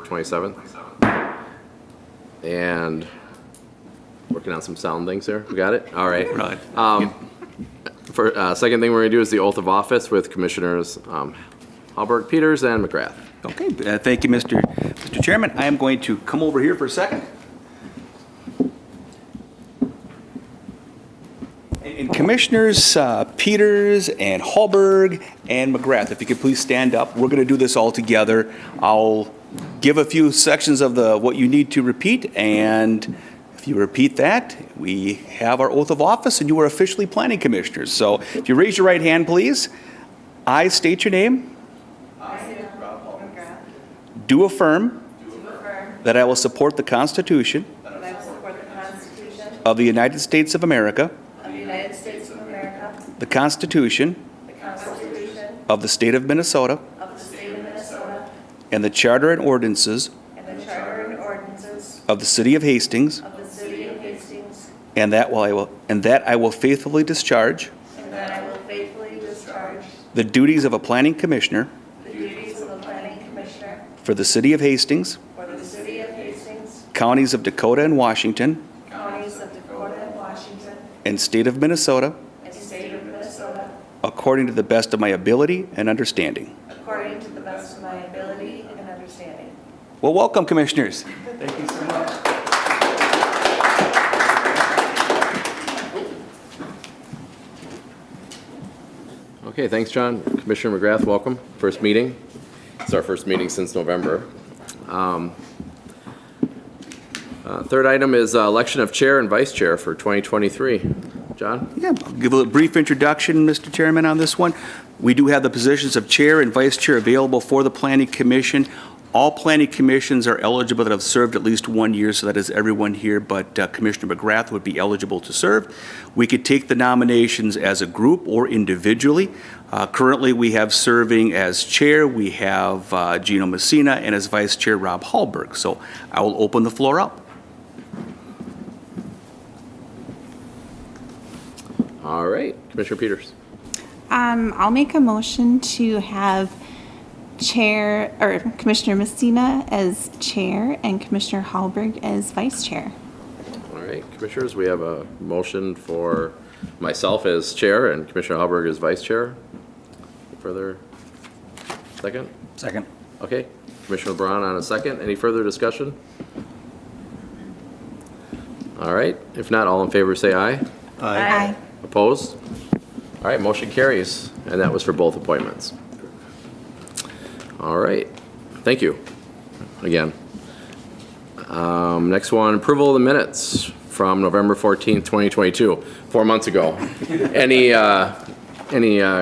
27th. And working on some sound things here. We got it? All right. Right. Second thing we're going to do is the oath of office with Commissioners Hallberg, Peters, and McGrath. Okay, thank you, Mr. Chairman. I am going to come over here for a second. And Commissioners Peters and Hallberg and McGrath, if you could please stand up. We're going to do this all together. I'll give a few sections of what you need to repeat, and if you repeat that, we have our oath of office, and you are officially planning commissioners. So if you raise your right hand, please. I state your name. Do affirm that I will support the Constitution of the United States of America, the Constitution of the State of Minnesota, and the Charter and ordinances of the City of Hastings, and that I will faithfully discharge the duties of a planning commissioner for the City of Hastings, counties of Dakota and Washington, and State of Minnesota, according to the best of my ability and understanding. Well, welcome, Commissioners. Thank you so much. Okay, thanks, John. Commissioner McGrath, welcome. First meeting. It's our first meeting since November. Third item is election of chair and vice chair for 2023. John? Yeah, I'll give a brief introduction, Mr. Chairman, on this one. We do have the positions of chair and vice chair available for the Planning Commission. All planning commissions are eligible that have served at least 1 year, so that is everyone here, but Commissioner McGrath would be eligible to serve. We could take the nominations as a group or individually. Currently, we have serving as chair, we have Gino Messina, and as vice chair, Rob Hallberg. So I will open the floor up. All right, Commissioner Peters. I'll make a motion to have Chair, or Commissioner Messina as chair and Commissioner Hallberg as vice chair. All right, Commissioners, we have a motion for myself as chair and Commissioner Hallberg as vice chair. Further? Second? Second. Okay, Commissioner Braun on a second. Any further discussion? All right, if not, all in favor say aye. Aye. Opposed? All right, motion carries, and that was for both appointments. All right, thank you again. Next one, approval of the minutes from November 14th, 2022, 4 months ago. Any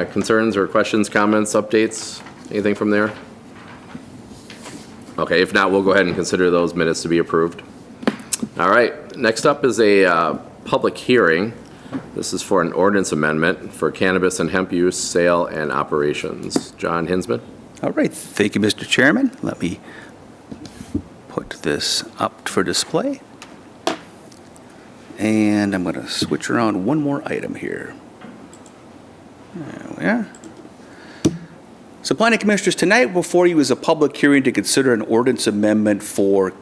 concerns or questions, comments, updates, anything from there? Okay, if not, we'll go ahead and consider those minutes to be approved. All right, next up is a public hearing. This is for an ordinance amendment for cannabis and hemp use, sale, and operations. John Hinsman. All right, thank you, Mr. Chairman. Let me put this up for display. And I'm going to switch around one more item here. There we are. So Planning Commissioners, tonight before you is a public hearing to consider an ordinance amendment for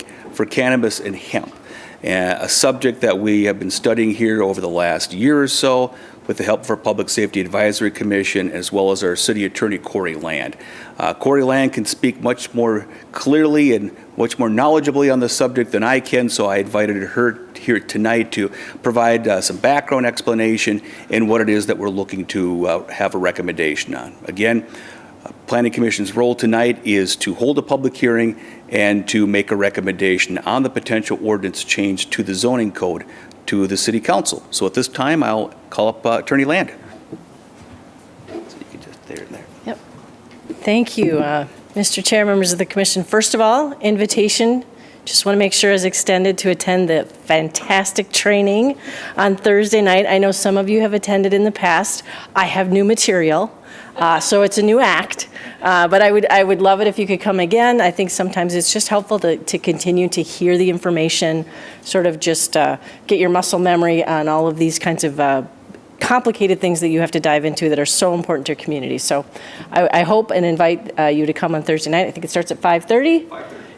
cannabis and hemp, a subject that we have been studying here over the last year or so with the help of our Public Safety Advisory Commission as well as our City Attorney Corey Land. Corey Land can speak much more clearly and much more knowledgeably on the subject than I can, so I invited her here tonight to provide some background explanation and what it is that we're looking to have a recommendation on. Again, Planning Commission's role tonight is to hold a public hearing and to make a recommendation on the potential ordinance change to the zoning code to the City Council. So at this time, I'll call up Attorney Land. So you can just there and there. Yep. Thank you, Mr. Chair, members of the Commission. First of all, invitation, just want to make sure is extended to attend the fantastic training on Thursday night. I know some of you have attended in the past. I have new material. So it's a new act, but I would love it if you could come again. I think sometimes it's just helpful to continue to hear the information, sort of just get your muscle memory on all of these kinds of complicated things that you have to dive into that are so important to your community. So I hope and invite you to come on Thursday night. I think it starts at 5:30.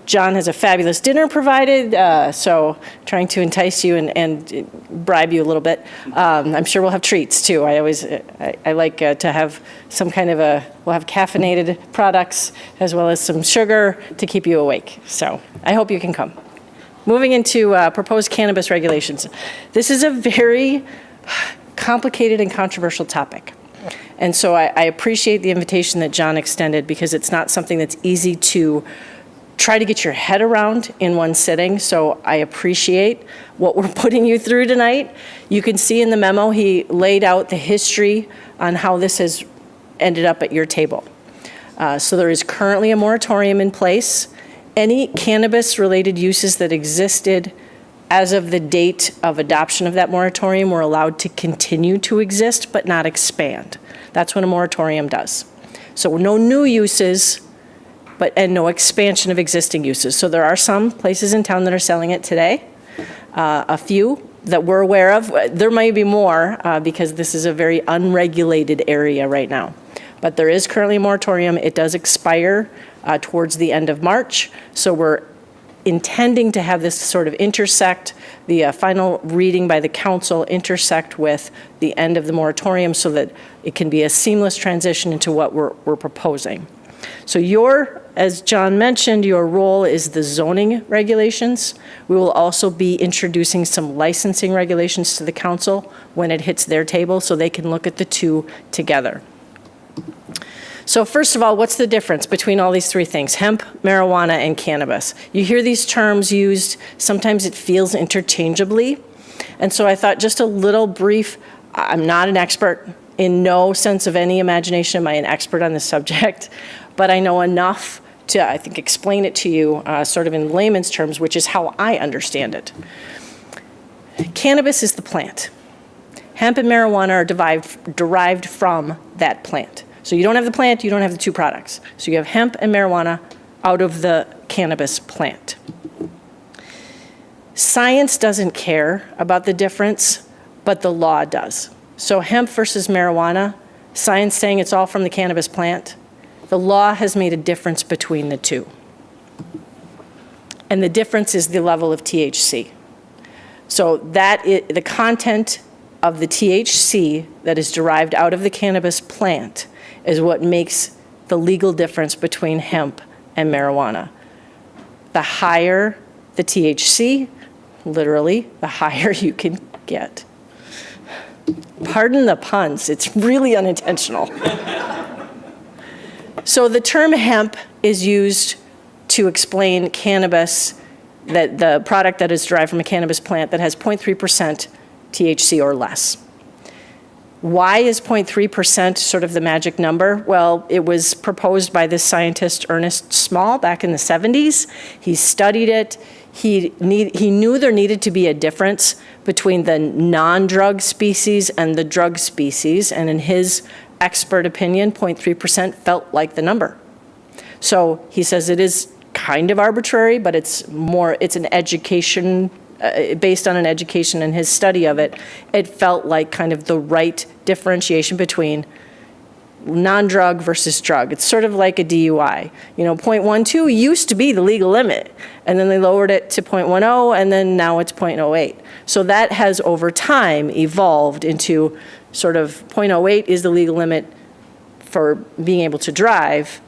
John has a fabulous dinner provided, so trying to entice you and bribe you a little bit. I'm sure we'll have treats too. I like to have some kind of we'll have caffeinated products as well as some sugar to keep you awake. So I hope you can come. Moving into proposed cannabis regulations. This is a very complicated and controversial topic. And so I appreciate the invitation that John extended because it's not something that's easy to try to get your head around in one sitting. So I appreciate what we're putting you through tonight. You can see in the memo, he laid out the history on how this has ended up at your table. So there is currently a moratorium in place. Any cannabis-related uses that existed as of the date of adoption of that moratorium were allowed to continue to exist but not expand. That's what a moratorium does. So no new uses, and no expansion of existing uses. So there are some places in town that are selling it today, a few that we're aware of. There may be more because this is a very unregulated area right now. But there is currently a moratorium. It does expire towards the end of March. So we're intending to have this sort of intersect, the final reading by the council intersect with the end of the moratorium so that it can be a seamless transition into what we're proposing. So as John mentioned, your role is the zoning regulations. We will also be introducing some licensing regulations to the council when it hits their table so they can look at the two together. So first of all, what's the difference between all these three things, hemp, marijuana, and cannabis? You hear these terms used, sometimes it feels interchangeably. And so I thought just a little brief, I'm not an expert, in no sense of any imagination am I an expert on this subject, but I know enough to, I think, explain it to you sort of in layman's terms, which is how I understand it. Cannabis is the plant. Hemp and marijuana are derived from that plant. So you don't have the plant, you don't have the two products. So you have hemp and marijuana out of the cannabis plant. Science doesn't care about the difference, but the law does. So hemp versus marijuana, science saying it's all from the cannabis plant. The law has made a difference between the two. And the difference is the level of THC. So the content of the THC that is derived out of the cannabis plant is what makes the legal difference between hemp and marijuana. The higher the THC, literally, the higher you can get. Pardon the puns, it's really unintentional. So the term hemp is used to explain cannabis, that the product that is derived from a cannabis plant that has 0.3% THC or less. Why is 0.3% sort of the magic number? Well, it was proposed by this scientist, Ernest Small, back in the 70s. He studied it. He knew there needed to be a difference between the non-drug species and the drug species, and in his expert opinion, 0.3% felt like the number. So he says it is kind of arbitrary, but it's an education, based on an education and his study of it, it felt like kind of the right differentiation between non-drug versus drug. It's sort of like a DUI. 0.12 used to be the legal limit, and then they lowered it to 0.10, and then now it's 0.08. So that has over time evolved into sort of 0.08 is the legal limit for being able to drive,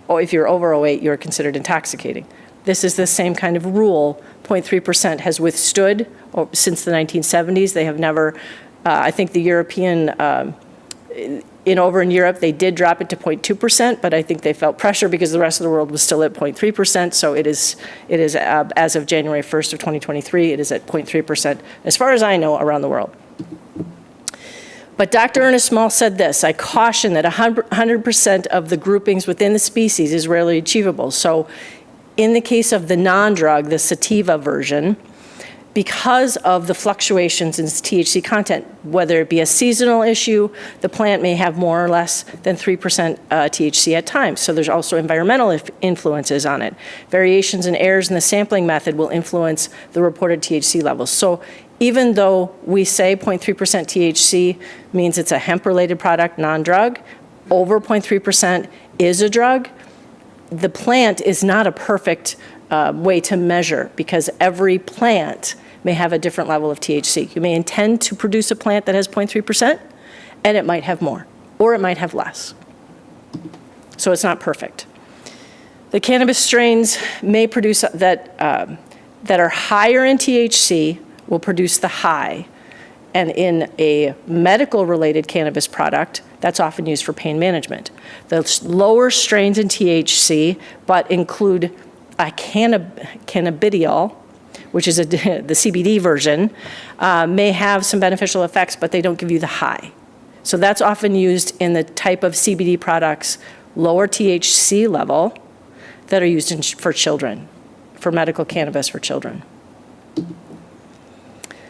or if you're over 0.08, you're considered intoxicating. This is the same kind of rule. 0.3% has withstood since the 1970s. They have never, I think the European, over in Europe, they did drop it to 0.2%, but I think they felt pressure because the rest of the world was still at 0.3%. So it is as of January 1st of 2023, it is at 0.3%, as far as I know, around the world. But Dr. Ernest Small said this: I caution that 100% of the groupings within the species is rarely achievable. So in the case of the non-drug, the sativa version, because of the fluctuations in THC content, whether it be a seasonal issue, the plant may have more or less than 3% THC at times. So there's also environmental influences on it. Variations and errors in the sampling method will influence the reported THC levels. So even though we say 0.3% THC means it's a hemp-related product, non-drug, over 0.3% is a drug, the plant is not a perfect way to measure because every plant may have a different level of THC. You may intend to produce a plant that has 0.3%, and it might have more, or it might have less. So it's not perfect. The cannabis strains may produce that are higher in THC will produce the high. And in a medical-related cannabis product, that's often used for pain management. The lower strains in THC, but include a cannabidiol, which is the CBD version, may have some beneficial effects, but they don't give you the high. So that's often used in the type of CBD products, lower THC level, that are used for children, for medical cannabis for children.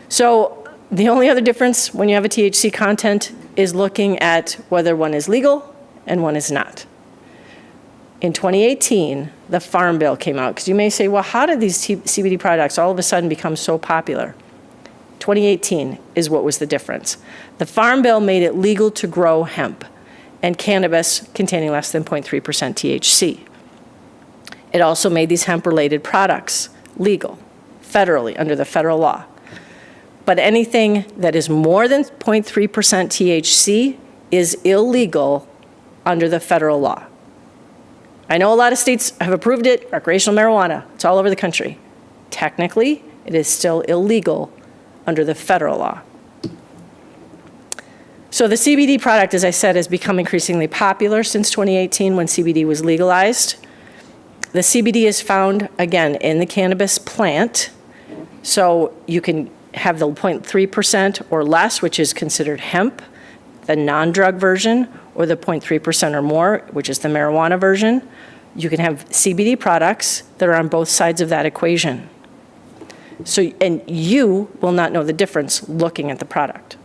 So the only other difference when you have a THC content is looking at whether one is legal and one is not. In 2018, the Farm Bill came out, because you may say, well, how did these CBD products all of a sudden become so popular? 2018 is what was the difference. The Farm Bill made it legal to grow hemp and cannabis containing less than 0.3% THC. It also made these hemp-related products legal federally under the federal law. But anything that is more than 0.3% THC is illegal under the federal law. I know a lot of states have approved it, recreational marijuana, it's all over the country. Technically, it is still illegal under the federal law. So the CBD product, as I said, has become increasingly popular since 2018 when CBD was legalized. The CBD is found, again, in the cannabis plant. So you can have the 0.3% or less, which is considered hemp, the non-drug version, or the 0.3% or more, which is the marijuana version. You can have CBD products that are on both sides of that equation. So, and you will not know the difference looking at the product.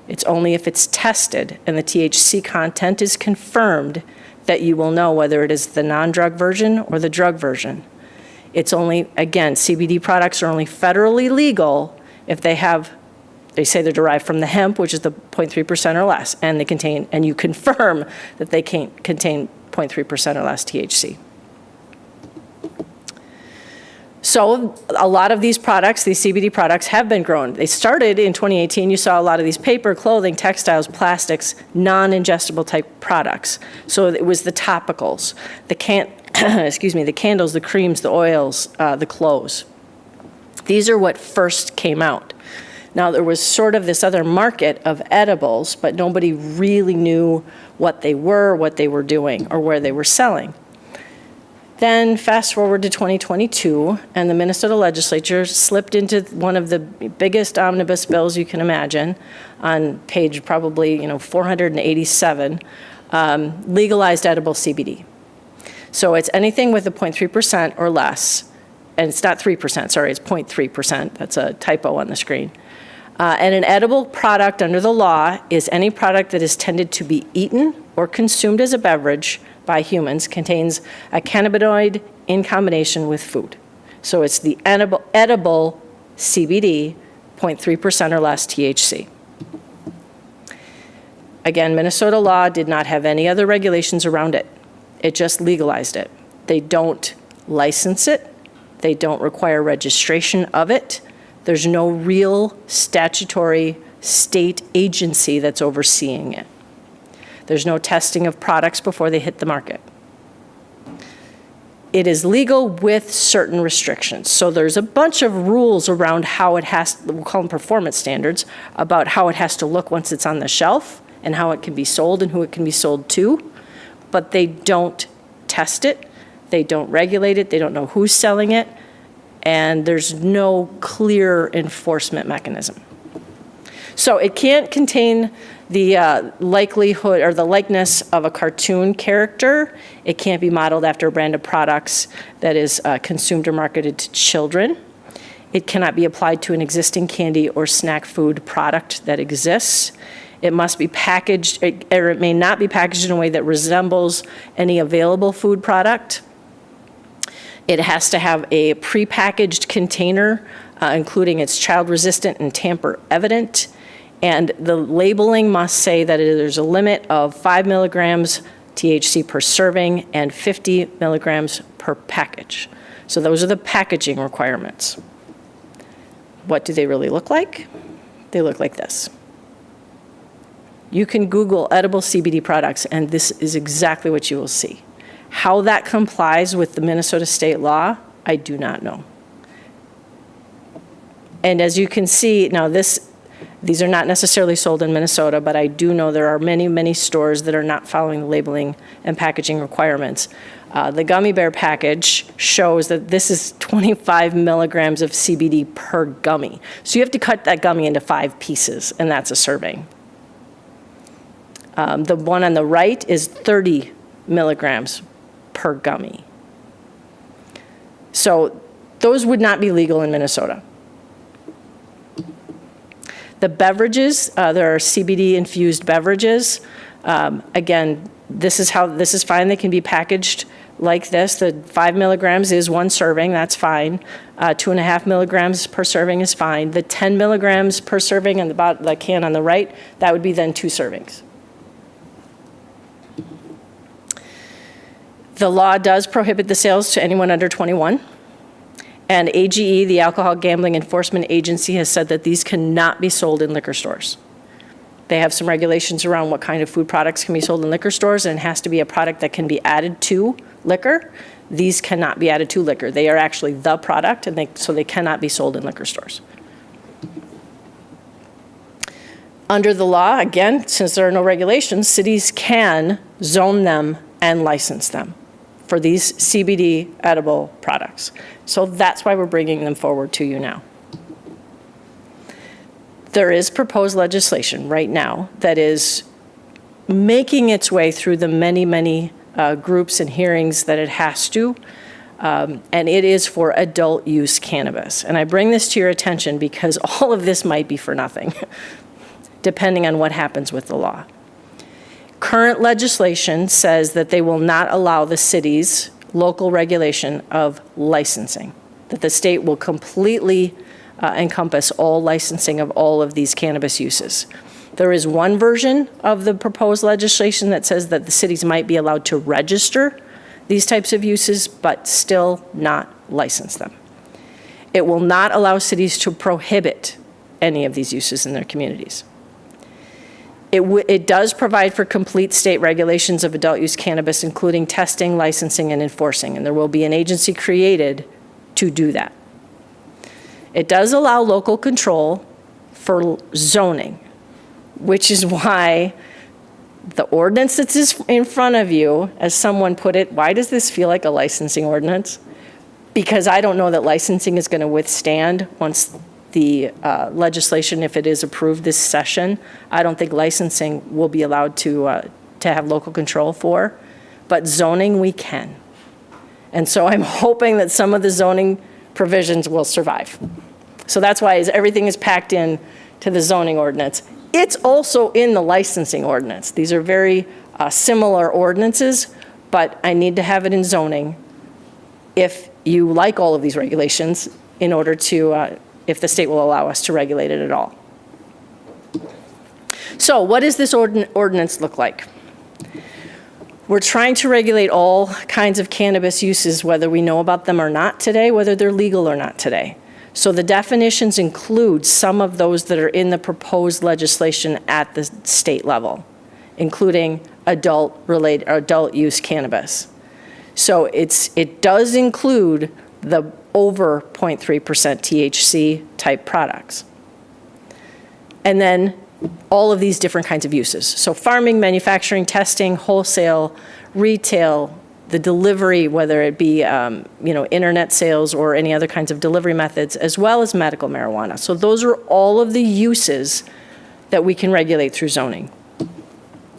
It's only if it's tested and the THC content is confirmed that you will know whether it is the non-drug version or the drug version. It's only, again, CBD products are only federally legal if they say they're derived from the hemp, which is the 0.3% or less, and they contain, and you confirm that they contain 0.3% or less THC. So a lot of these products, these CBD products, have been grown. They started in 2018. You saw a lot of these paper, clothing, textiles, plastics, non-ingestible type products. So it was the topicals, the the candles, the creams, the oils, the clothes. These are what first came out. Now, there was sort of this other market of edibles, but nobody really knew what they were doing, or where they were selling. Then fast forward to 2022, and the Minnesota legislature slipped into one of the biggest omnibus bills you can imagine, on page probably 487, legalized edible CBD. So it's anything with a 0.3% or less, and it's not 3%, sorry, it's 0.3%. That's a typo on the screen. And an edible product under the law is any product that is intended to be eaten or consumed as a beverage by humans, contains a cannabinoid in combination with food. So it's the edible CBD, 0.3% or less THC. Again, Minnesota law did not have any other regulations around it. It just legalized it. They don't license it. They don't require registration of it. There's no real statutory state agency that's overseeing it. There's no testing of products before they hit the market. It is legal with certain restrictions. So there's a bunch of rules around how it has, we'll call them performance standards, about how it has to look once it's on the shelf and how it can be sold and who it can be sold to. But they don't test it. They don't regulate it. They don't know who's selling it. And there's no clear enforcement mechanism. So it can't contain the likelihood or the likeness of a cartoon character. It can't be modeled after a brand of products that is consumed or marketed to children. It cannot be applied to an existing candy or snack food product that exists. It must be packaged, or it may not be packaged in a way that resembles any available food product. It has to have a prepackaged container, including it's child-resistant and tamper-evident. And the labeling must say that there's a limit of 5 milligrams THC per serving and 50 milligrams per package. So those are the packaging requirements. What do they really look like? They look like this. You can Google edible CBD products, and this is exactly what you will see. How that complies with the Minnesota state law, I do not know. And as you can see, now these are not necessarily sold in Minnesota, but I do know there are many, many stores that are not following the labeling and packaging requirements. The gummy bear package shows that this is 25 milligrams of CBD per gummy. So you have to cut that gummy into 5 pieces, and that's a serving. The one on the right is 30 milligrams per gummy. So those would not be legal in Minnesota. The beverages, there are CBD-infused beverages. Again, this is fine. They can be packaged like this. The 5 milligrams is 1 serving. That's fine. 2.5 milligrams per serving is fine. The 10 milligrams per serving and the can on the right, that would be then 2 servings. The law does prohibit the sales to anyone under 21. And AGE, the Alcohol Gambling Enforcement Agency, has said that these cannot be sold in liquor stores. They have some regulations around what kind of food products can be sold in liquor stores, and it has to be a product that can be added to liquor. These cannot be added to liquor. They are actually the product, and so they cannot be sold in liquor stores. Under the law, again, since there are no regulations, cities can zone them and license them for these CBD edible products. So that's why we're bringing them forward to you now. There is proposed legislation right now that is making its way through the many, many groups and hearings that it has to, and it is for adult use cannabis. And I bring this to your attention because all of this might be for nothing, depending on what happens with the law. Current legislation says that they will not allow the city's local regulation of licensing, that the state will completely encompass all licensing of all of these cannabis uses. There is one version of the proposed legislation that says that the cities might be allowed to register these types of uses, but still not license them. It will not allow cities to prohibit any of these uses in their communities. It does provide for complete state regulations of adult use cannabis, including testing, licensing, and enforcing, and there will be an agency created to do that. It does allow local control for zoning, which is why the ordinance that's in front of you, as someone put it, why does this feel like a licensing ordinance? Because I don't know that licensing is going to withstand once the legislation, if it is approved this session. I don't think licensing will be allowed to have local control for, but zoning we can. And so I'm hoping that some of the zoning provisions will survive. So that's why everything is packed in to the zoning ordinance. It's also in the licensing ordinance. These are very similar ordinances, but I need to have it in zoning if you like all of these regulations in order to if the state will allow us to regulate it at all. So what does this ordinance look like? We're trying to regulate all kinds of cannabis uses, whether we know about them or not today, whether they're legal or not today. So the definitions include some of those that are in the proposed legislation at the state level, including adult use cannabis. So it does include the over 0.3% THC type products. And then all of these different kinds of uses. So farming, manufacturing, testing, wholesale, retail, the delivery, whether it be internet sales or any other kinds of delivery methods, as well as medical marijuana. So those are all of the uses that we can regulate through zoning.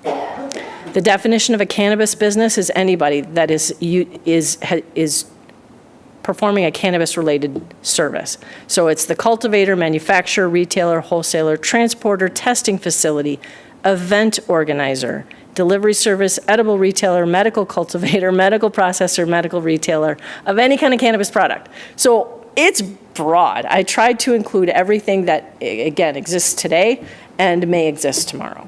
The definition of a cannabis business is anybody that is performing a cannabis-related service. So it's the cultivator, manufacturer, retailer, wholesaler, transporter, testing facility, event organizer, delivery service, edible retailer, medical cultivator, medical processor, medical retailer of any kind of cannabis product. So it's broad. I tried to include everything that, again, exists today and may exist tomorrow.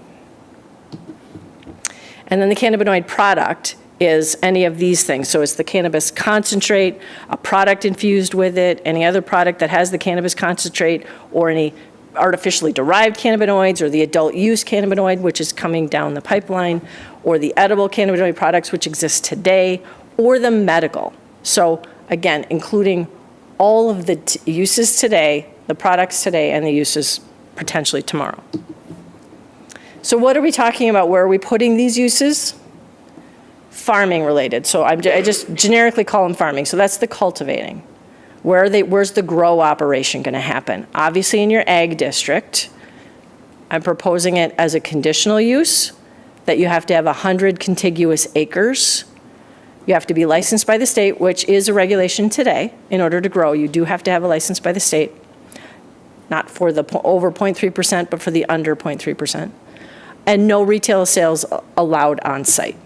And then the cannabinoid product is any of these things. So it's the cannabis concentrate, a product infused with it, any other product that has the cannabis concentrate, or any artificially derived cannabinoids, or the adult use cannabinoid, which is coming down the pipeline, or the edible cannabinoid products, which exist today, or the medical. So again, including all of the uses today, the products today, and the uses potentially tomorrow. So what are we talking about? Where are we putting these uses? Farming related. So I just generically call them farming. So that's the cultivating. Where's the grow operation going to happen? Obviously in your ag district. I'm proposing it as a conditional use that you have to have 100 contiguous acres. You have to be licensed by the state, which is a regulation today. In order to grow, you do have to have a license by the state. Not for the over 0.3%, but for the under 0.3%. And no retail sales allowed on site.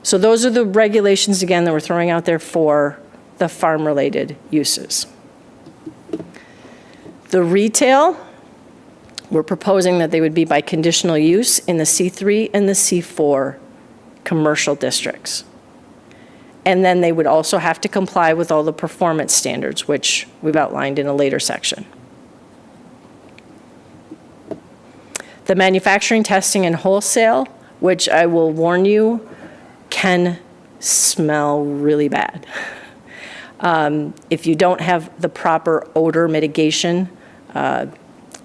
So those are the regulations, again, that we're throwing out there for the farm-related uses. The retail, we're proposing that they would be by conditional use in the C3 and the C4 commercial districts. And then they would also have to comply with all the performance standards, which we've outlined in a later section. The manufacturing, testing, and wholesale, which I will warn you, can smell really bad. If you don't have the proper odor mitigation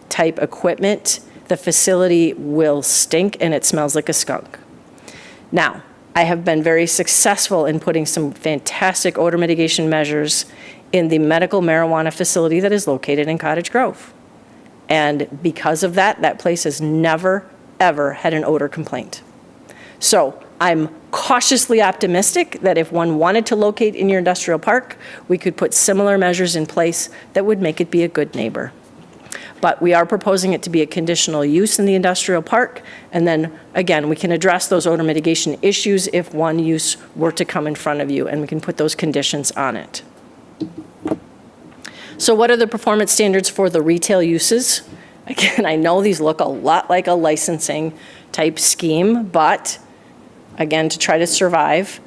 type equipment, the facility will stink and it smells like a skunk. Now, I have been very successful in putting some fantastic odor mitigation measures in the medical marijuana facility that is located in Cottage Grove. And because of that, that place has never, ever had an odor complaint. So I'm cautiously optimistic that if one wanted to locate in your industrial park, we could put similar measures in place that would make it be a good neighbor. But we are proposing it to be a conditional use in the industrial park. And then, again, we can address those odor mitigation issues if one use were to come in front of you, and we can put those conditions on it. So what are the performance standards for the retail uses? Again, I know these look a lot like a licensing type scheme, but again, to try to survive,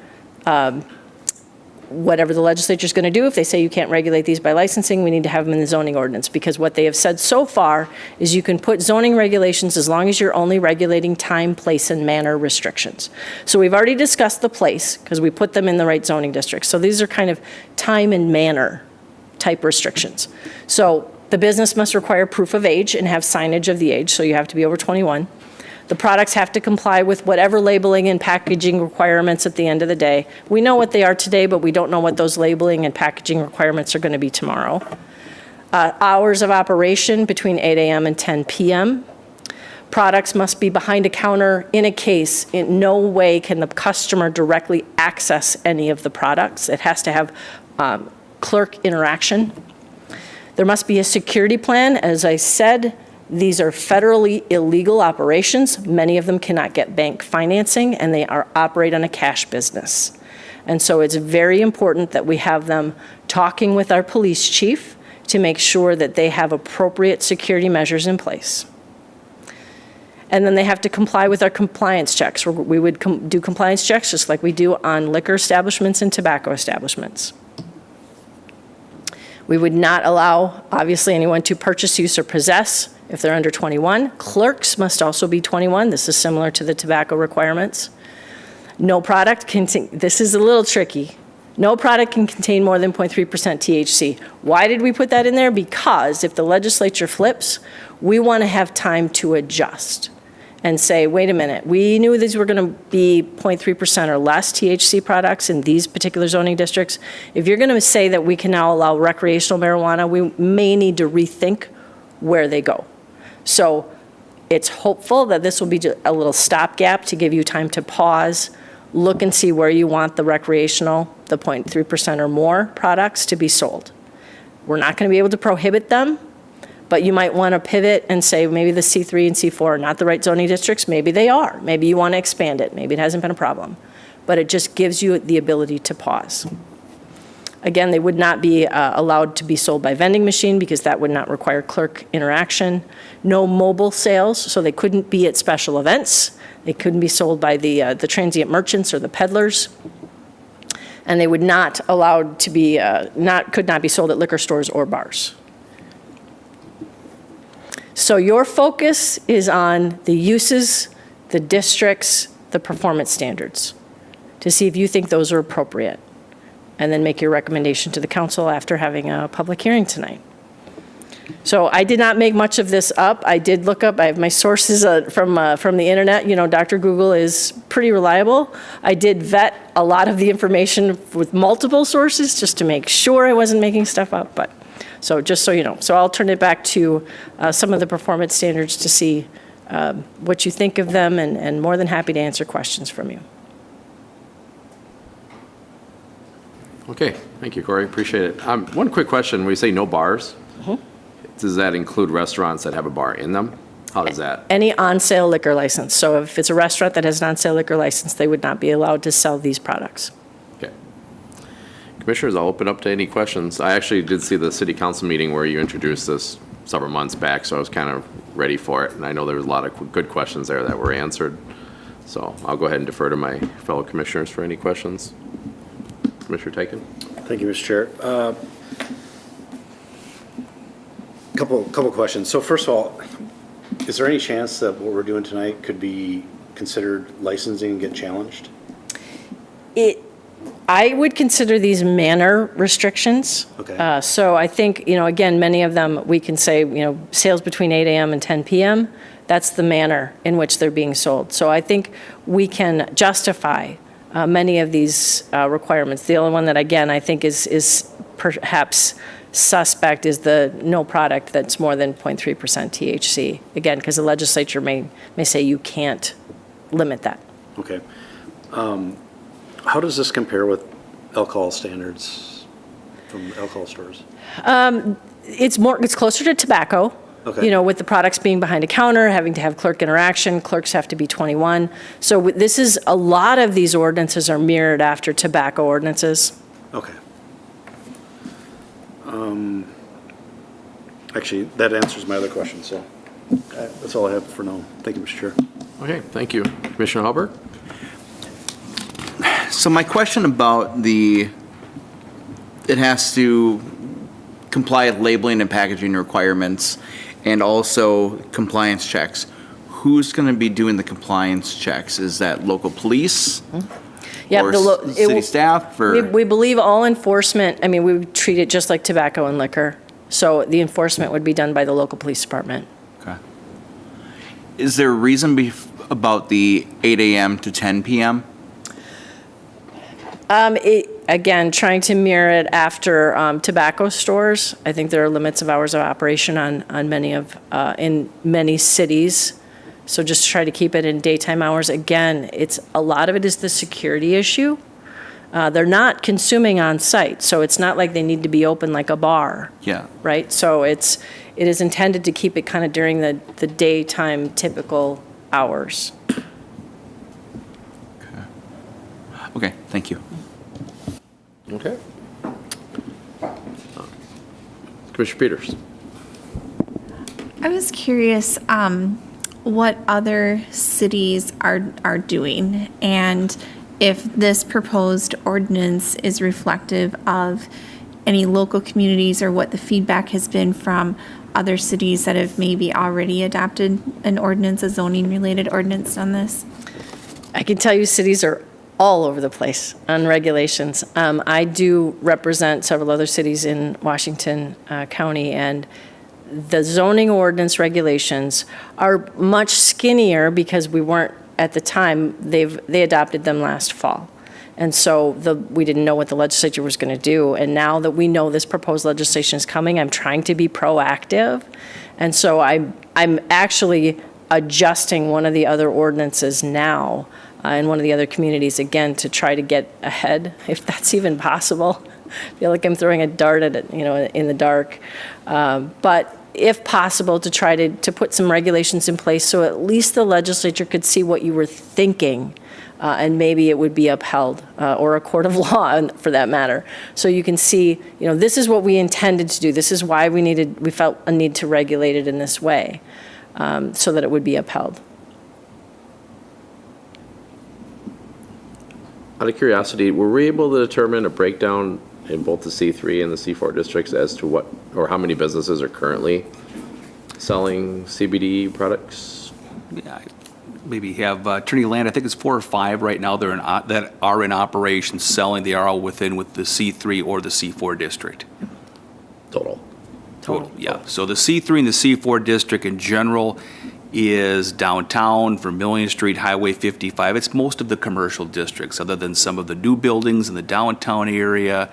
whatever the legislature is going to do, if they say you can't regulate these by licensing, we need to have them in the zoning ordinance, because what they have said so far is you can put zoning regulations as long as you're only regulating time, place, and manner restrictions. So we've already discussed the place because we put them in the right zoning districts. So these are kind of time and manner type restrictions. So the business must require proof of age and have signage of the age, so you have to be over 21. The products have to comply with whatever labeling and packaging requirements at the end of the day. We know what they are today, but we don't know what those labeling and packaging requirements are going to be tomorrow. Hours of operation between 8 a.m. and 10 p.m. Products must be behind a counter in a case. In no way can the customer directly access any of the products. It has to have clerk interaction. There must be a security plan. As I said, these are federally illegal operations. Many of them cannot get bank financing, and they operate on a cash business. And so it's very important that we have them talking with our police chief to make sure that they have appropriate security measures in place. And then they have to comply with our compliance checks. We would do compliance checks just like we do on liquor establishments and tobacco establishments. We would not allow, obviously, anyone to purchase, use, or possess if they're under 21. Clerks must also be 21. This is similar to the tobacco requirements. No product can, this is a little tricky. No product can contain more than 0.3% THC. Why did we put that in there? Because if the legislature flips, we want to have time to adjust and say, wait a minute, we knew these were going to be 0.3% or less THC products in these particular zoning districts. If you're going to say that we can now allow recreational marijuana, we may need to rethink where they go. So it's hopeful that this will be a little stopgap to give you time to pause, look and see where you want the recreational, the 0.3% or more products to be sold. We're not going to be able to prohibit them, but you might want to pivot and say maybe the C3 and C4 are not the right zoning districts. Maybe they are. Maybe you want to expand it. Maybe it hasn't been a problem. But it just gives you the ability to pause. Again, they would not be allowed to be sold by vending machine because that would not require clerk interaction. No mobile sales, so they couldn't be at special events. They couldn't be sold by the transient merchants or the peddlers. And they would not allowed to be, could not be sold at liquor stores or bars. So your focus is on the uses, the districts, the performance standards, to see if you think those are appropriate, and then make your recommendation to the council after having a public hearing tonight. So I did not make much of this up. I did look up, I have my sources from the internet. You know, Dr. Google is pretty reliable. I did vet a lot of the information with multiple sources just to make sure I wasn't making stuff up, but, so just so you know. So I'll turn it back to some of the performance standards to see what you think of them, and more than happy to answer questions from you. Okay, thank you, Corey, appreciate it. One quick question, when you say no bars, does that include restaurants that have a bar in them? How does that? Any on-sale liquor license. So if it's a restaurant that has an on-sale liquor license, they would not be allowed to sell these products. Okay. Commissioners, I'll open up to any questions. I actually did see the city council meeting where you introduced this several months back, so I was kind of ready for it, and I know there was a lot of good questions there that were answered. So I'll go ahead and defer to my fellow commissioners for any questions. Commissioner Tyken? Thank you, Mr. Chair. Couple questions. So first of all, is there any chance that what we're doing tonight could be considered licensing and get challenged? I would consider these manner restrictions. Okay. So I think, you know, again, many of them, we can say, you know, sales between 8 a.m. and 10 p.m., that's the manner in which they're being sold. So I think we can justify many of these requirements. The only one that, again, I think is perhaps suspect is the no product that's more than 0.3% THC. Again, because the legislature may say you can't limit that. Okay. How does this compare with alcohol standards from alcohol stores? It's closer to tobacco. Okay. You know, with the products being behind a counter, having to have clerk interaction, clerks have to be 21. So this is, a lot of these ordinances are mirrored after tobacco ordinances. Okay. Actually, that answers my other question, so that's all I have for now. Thank you, Mr. Chair. Okay, thank you. Commissioner Halberg? So my question about it has to comply with labeling and packaging requirements and also compliance checks. Who's going to be doing the compliance checks? Is that local police? Yeah, Or it city will- staff? Or? We believe all enforcement, I mean, we would treat it just like tobacco and liquor. So the enforcement would be done by the local police department. Okay. Is there a reason about the 8 a.m. to 10 p.m.? Again, trying to mirror it after tobacco stores. I think there are limits of hours of operation on in many cities. So just try to keep it in daytime hours. Again, a lot of it is the security issue. They're not consuming on site, so it's not like they need to be open like a bar. Yeah. Right? So it is intended to keep it kind of during the daytime typical hours. Okay, thank you. Okay. Commissioner Peters? I was curious what other cities are doing, and if this proposed ordinance is reflective of any local communities or what the feedback has been from other cities that have maybe already adopted an ordinance, a zoning-related ordinance on this. I can tell you cities are all over the place on regulations. I do represent several other cities in Washington County, and the zoning ordinance regulations are much skinnier because we weren't, at the time, they adopted them last fall. And so we didn't know what the legislature was going to do. And now that we know this proposed legislation is coming, I'm trying to be proactive. And so I'm actually adjusting one of the other ordinances now in one of the other communities, again, to try to get ahead, if that's even possible. I feel like I'm throwing a dart at it, in the dark. But if possible, to try to put some regulations in place so at least the legislature could see what you were thinking and maybe it would be upheld, or a court of law for that matter. So you can see, this is what we intended to do. This is why we felt a need to regulate it in this way, so that it would be upheld. Out of curiosity, were we able to determine a breakdown in both the C3 and the C4 districts as to what, or how many businesses are currently selling CBD products? Yeah, maybe have Attorney Land, I think it's 4 or 5 right now that are in operation selling. They are all with the C3 or the C4 district. Total. Total, yeah. So the C3 and the C4 district in general is downtown, Vermillion Street, Highway 55. It's most of the commercial districts, other than some of the new buildings in the downtown area,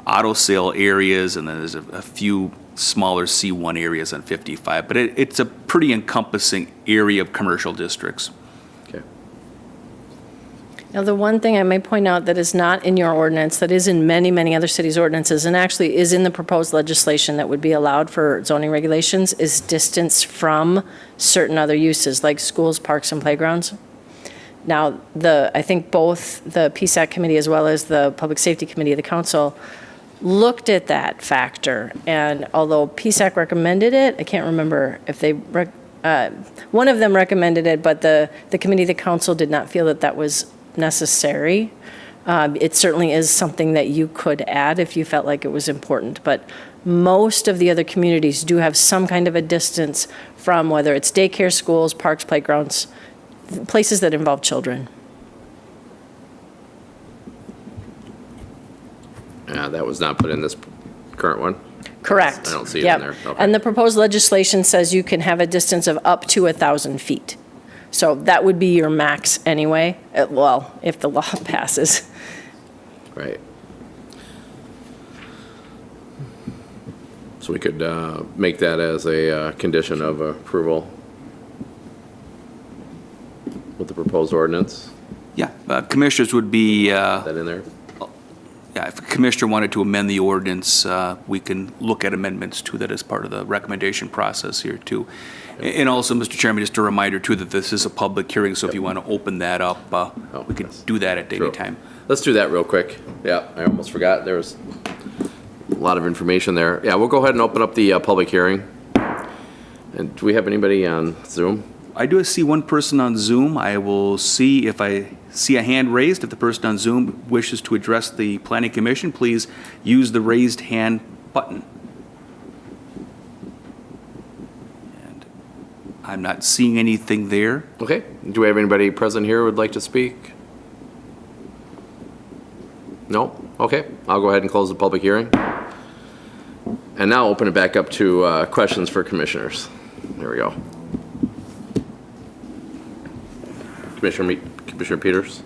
auto sale areas, and then there's a few smaller C1 areas on 55. But it's a pretty encompassing area of commercial districts. Okay. Now, the one thing I may point out that is not in your ordinance, that is in many, many other cities' ordinances, and actually is in the proposed legislation that would be allowed for zoning regulations, is distance from certain other uses, like schools, parks, and playgrounds. Now, I think both the PSAC committee as well as the Public Safety Committee of the council looked at that factor, and although PSAC recommended it, I can't remember if they, one of them recommended it, but the committee of the council did not feel that that was necessary. It certainly is something that you could add if you felt like it was important, but most of the other communities do have some kind of a distance from whether it's daycare, schools, parks, playgrounds, places that involve children. That was not put in this current one? Correct. I don't see it Yep. in there. Okay. And the proposed legislation says you can have a distance of up to 1,000 feet. So that would be your max anyway, well, if the law passes. Right. So we could make that as a condition of approval with the proposed ordinance? Yeah, commissioners would be, Is that in there? yeah, if a commissioner wanted to amend the ordinance, we can look at amendments to that as part of the recommendation process here too. And also, Mr. Chairman, just a reminder too that this is a public hearing, so if you want to open that up, we could yes. do that at any Sure. time. Let's do that real quick. Yeah, I almost forgot. There was a lot of information there. Yeah, we'll go ahead and open up the public hearing. And do we have anybody on Zoom? I do see one person on Zoom. I will see if I see a hand raised. If the person on Zoom wishes to address the Planning Commission, please use the raised hand button. And I'm not seeing anything there. Okay. Do we have anybody present here who would like to speak? No? Okay. I'll go ahead and close the public hearing. And now open it back up to questions for commissioners. There we go. Commissioner Peters?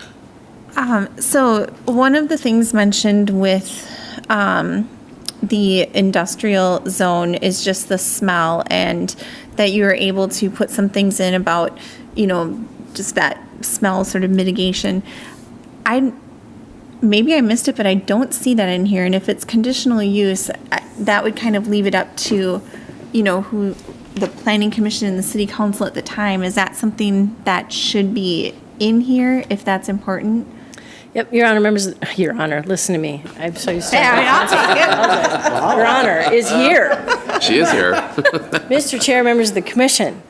So one of the things mentioned with the industrial zone is just the smell, and that you were able to put some things in about, just that smell sort of mitigation. Maybe I missed it, but I don't see that in here. And if it's conditional use, that would kind of leave it up to, who the planning commission and the city council at the time. Is that something that should be in here if that's important? Yep, Your Honor, Your Honor, listen to me. I'm so used to I'll take it. Your Honor is here. She is here. Mr. Chair, members of the commission.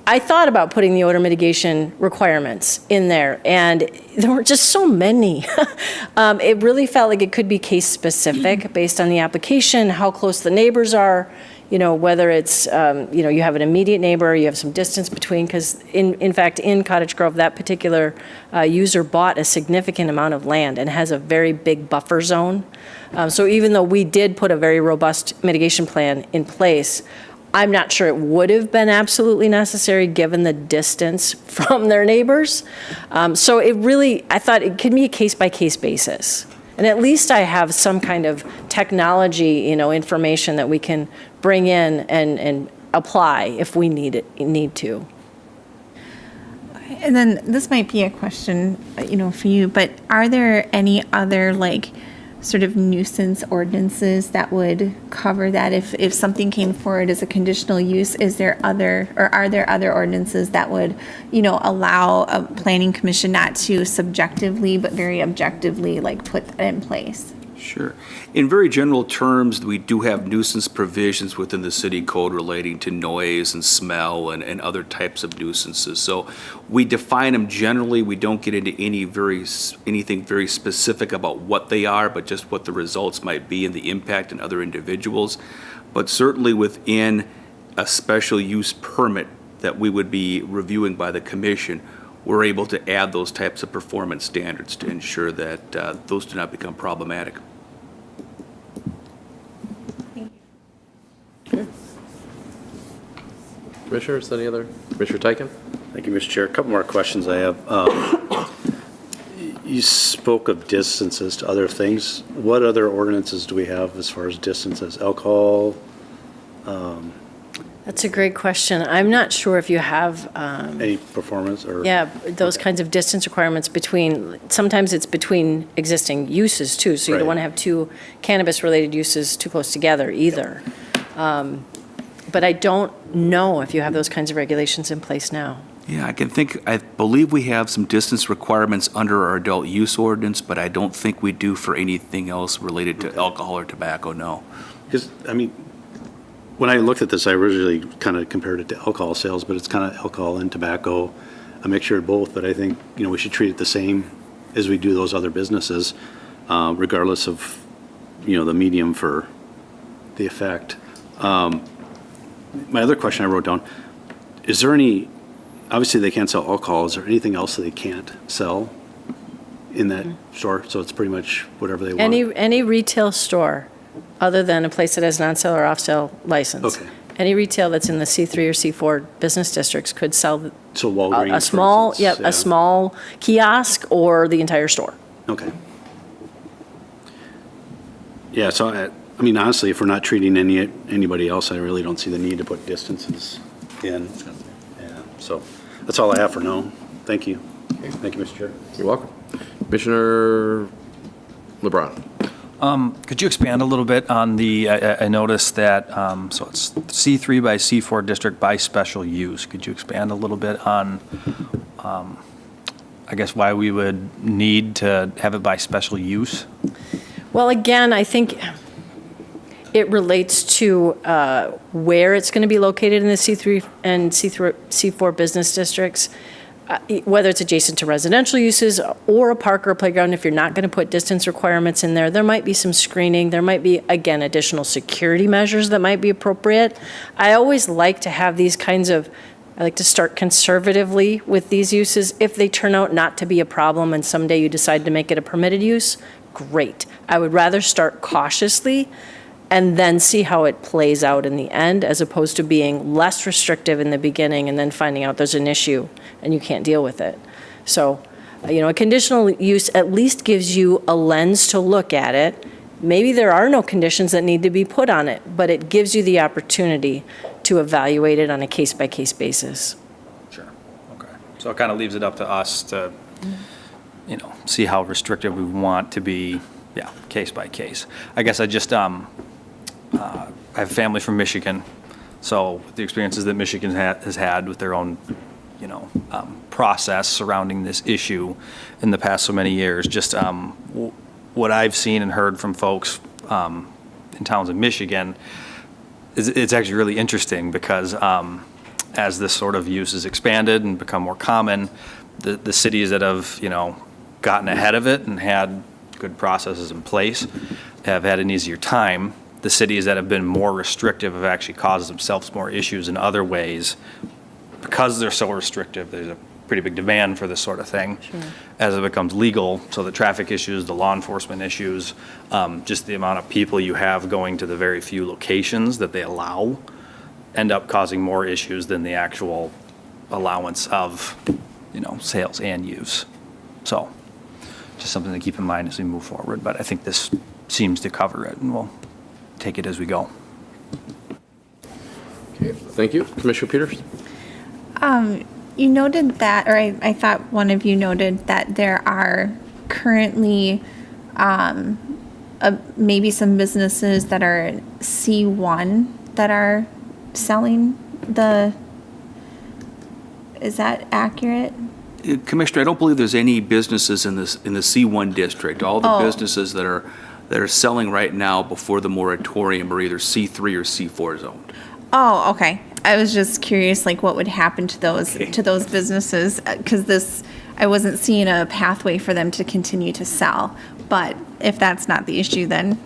I thought about putting the odor mitigation requirements in there, and there were just so many. It really felt like it could be case specific based on the application, how close the neighbors are, whether it's, you have an immediate neighbor, you have some distance between, because in fact, in Cottage Grove, that particular user bought a significant amount of land and has a very big buffer zone. So even though we did put a very robust mitigation plan in place, I'm not sure it would have been absolutely necessary given the distance from their neighbors. So I thought it could be a case-by-case basis. And at least I have some kind of technology, information that we can bring in and apply if we need to. And then this might be a question, for you, but are there any other sort of nuisance ordinances that would cover that? If something came forward as a conditional use, are there other ordinances that would, allow a planning commission not to subjectively, but very objectively, like put that in place? Sure. In very general terms, we do have nuisance provisions within the city code relating to noise and smell and other types of nuisances. So we define them generally. We don't get into anything very specific about what they are, but just what the results might be and the impact on other individuals. But certainly within a special use permit that we would be reviewing by the commission, we're able to add those types of performance standards to ensure that those do not become problematic. Commissioners, any other? Commissioner Tyken? Thank you, Mr. Chair. A couple more questions I have. You spoke of distances to other things. What other ordinances do we have as far as distances? Alcohol? That's a great question. I'm not sure if you have, Any performance or? yeah, those kinds of distance requirements sometimes it's between existing uses too, so you don't Right. want to have two cannabis-related uses too close together either. But I don't know if you have those kinds of regulations in place now. Yeah, I believe we have some distance requirements under our adult use ordinance, but I don't think we do for anything else related to alcohol or tobacco, no. Because, when I looked at this, I originally kind of compared it to alcohol sales, but it's kind of alcohol and tobacco, a mixture of both. But I think, we should treat it the same as we do those other businesses, regardless of, the medium for the effect. My other question I wrote down, is there obviously they can't sell alcohol, is there anything else that they can't sell in that store? So it's pretty much whatever they want? Any retail store, other than a place that has an on-sale or off-sale license. Okay. Any retail that's in the C3 or C4 business districts could sell So Walgreens, a small, for instance, a small kiosk or the entire store. Okay. Yeah, so honestly, if we're not treating anybody else, I really don't see the need to put distances in. Yeah, so that's all I have for now. Thank you. Thank you, Mr. Chair. You're welcome. Commissioner LeBron? Could you expand a little bit on I noticed that, so it's C3 by C4 district by special use. Could you expand a little bit on, I guess, why we would need to have it by special use? Well, again, I think it relates to where it's going to be located in the C3 and C4 business districts, whether it's adjacent to residential uses or a park or a playground. If you're not going to put distance requirements in there, there might be some screening. There might be, again, additional security measures that might be appropriate. I always like to have these kinds of, I like to start conservatively with these uses. If they turn out not to be a problem and someday you decide to make it a permitted use, great. I would rather start cautiously and then see how it plays out in the end, as opposed to being less restrictive in the beginning and then finding out there's an issue and you can't deal with it. So, a conditional use at least gives you a lens to look at it. Maybe there are no conditions that need to be put on it, but it gives you the opportunity to evaluate it on a case-by-case basis. Sure. Okay. So it kind of leaves it up to us to, see how restrictive we want to be, case by case. I guess I just, I have family from Michigan, so the experiences that Michigan has had with their own, process surrounding this issue in the past so many years, just what I've seen and heard from folks in towns in Michigan, it's actually really interesting because as this sort of use has expanded and become more common, the cities that have, gotten ahead of it and had good processes in place have had an easier time. The cities that have been more restrictive have actually caused themselves more issues in other ways. Because they're so restrictive, there's a pretty big demand for this sort of thing. Sure. As it becomes legal, so the traffic issues, the law enforcement issues, just the amount of people you have going to the very few locations that they allow end up causing more issues than the actual allowance of, sales and use. So just something to keep in mind as we move forward, but I think this seems to cover it, and we'll take it as we go. Okay, thank you. Commissioner Peters? You noted that, or I thought one of you noted that there are currently maybe some businesses that are C1 that are selling is that accurate? Commissioner, I don't believe there's any businesses in the C1 district. All the Oh. businesses that are selling right now before the moratorium are either C3 or C4 zoned. Oh, okay. I was just curious, like, what would happen to those Okay. businesses? Because I wasn't seeing a pathway for them to continue to sell. But if that's not the issue, then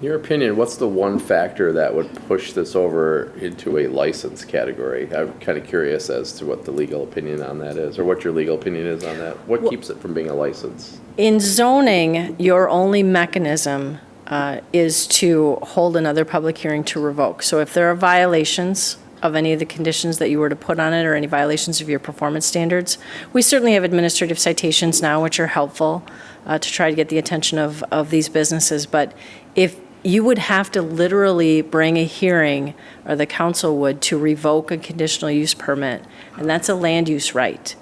In your opinion, what's the one factor that would push this over into a license category? I'm kind of curious as to what the legal opinion on that is, or what your legal opinion is on that. What keeps it from being a license? In zoning, your only mechanism is to hold another public hearing to revoke. So if there are violations of any of the conditions that you were to put on it, or any violations of your performance standards, we certainly have administrative citations now, which are helpful to try to get the attention of these businesses. But if you would have to literally bring a hearing, or the council would, to revoke a conditional use permit, and that's a land use right,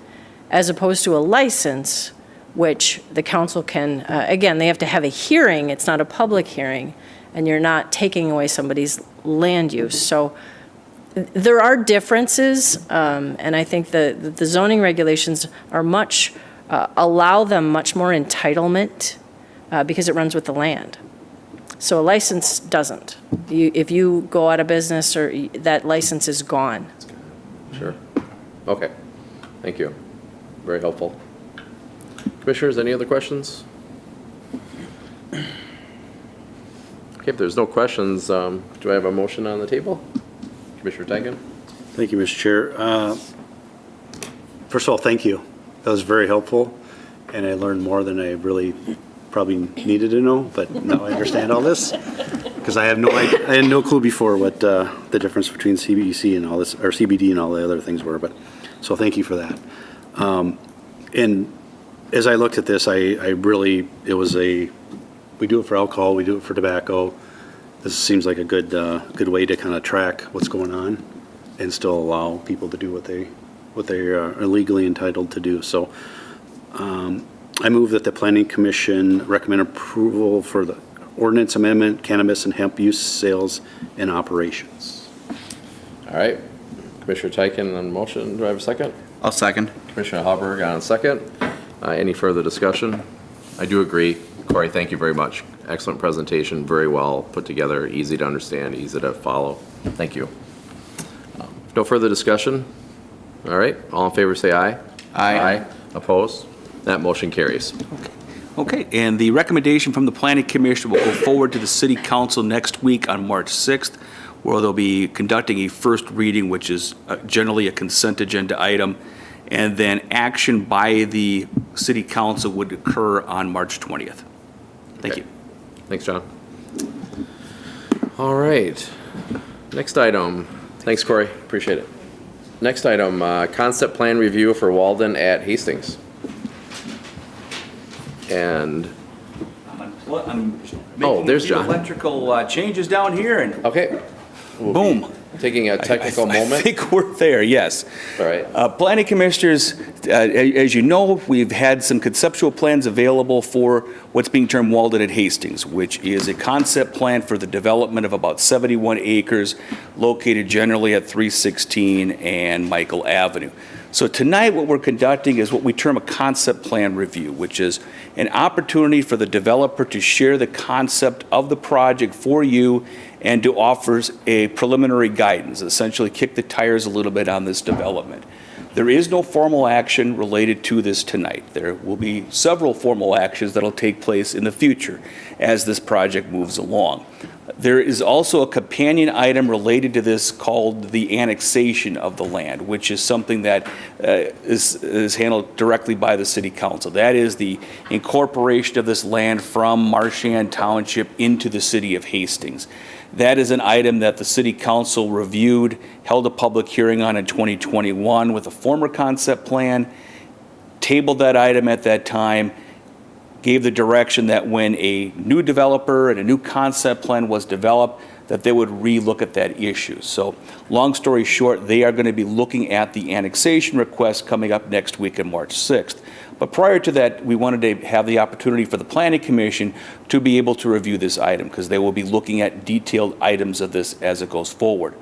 as opposed to a license, which the council can, again, they have to have a hearing, it's not a public hearing, and you're not taking away somebody's land use. So there are differences, and I think the zoning regulations are allow them much more entitlement because it runs with the land. So a license doesn't. If you go out of business, or that license is gone. Sure. Okay. Thank you. Very helpful. Commissioners, any other questions? Okay, if there's no questions, do I have a motion on the table? Commissioner Tenkin? Thank you, Mr. Chair. First of all, thank you. That was very helpful, and I learned more than I really probably needed to know, but now I understand all this, because I had no clue before what the difference between CBC and all this, or CBD and all the other things were, but, so thank you for that. And as I looked at this, we do it for alcohol, we do it for tobacco. This seems like a good way to kind of track what's going on and still allow people to do what they are legally entitled to do. So I move that the Planning Commission recommend approval for the ordinance amendment, cannabis and hemp use, sales, and operations. All right. Commissioner Tenkin on motion. Do I have a second? I'll second. Commissioner Halberg on second. Any further discussion? I do agree. Corey, thank you very much. Excellent presentation, very well put together, easy to understand, easy to follow. Thank you. No further discussion? All right, all in favor say aye. Aye. Opposed? That motion carries. Okay, and the recommendation from the Planning Commission will go forward to the City Council next week on March 6th, where they'll be conducting a first reading, which is generally a consent agenda item, and then action by the City Council would occur on March 20th. Thank Okay. you. Thanks, John. All right, next item. Thanks, Corey, appreciate it. Next item, concept plan review for Walden at Hastings. And, I'm Oh, there's John. electrical changes down here, and okay. We'll be boom. Taking a technical I moment. think we're there, yes. All right. Planning Commissioners, as you know, we've had some conceptual plans available for what's being termed Walden at Hastings, which is a concept plan for the development of about 71 acres located generally at 316 and Michael Avenue. So tonight, what we're conducting is what we term a concept plan review, which is an opportunity for the developer to share the concept of the project for you and to offer a preliminary guidance, essentially kick the tires a little bit on this development. There is no formal action related to this tonight. There will be several formal actions that will take place in the future as this project moves along. There is also a companion item related to this called the annexation of the land, which is something that is handled directly by the City Council. That is the incorporation of this land from Marchand Township into the city of Hastings. That is an item that the City Council reviewed, held a public hearing on in 2021 with a former concept plan, tabled that item at that time, gave the direction that when a new developer and a new concept plan was developed, that they would re-look at that issue. So long story short, they are going to be looking at the annexation request coming up next week on March 6th. But prior to that, we wanted to have the opportunity for the Planning Commission to be able to review this item, because they will be looking at detailed items of this as it goes forward.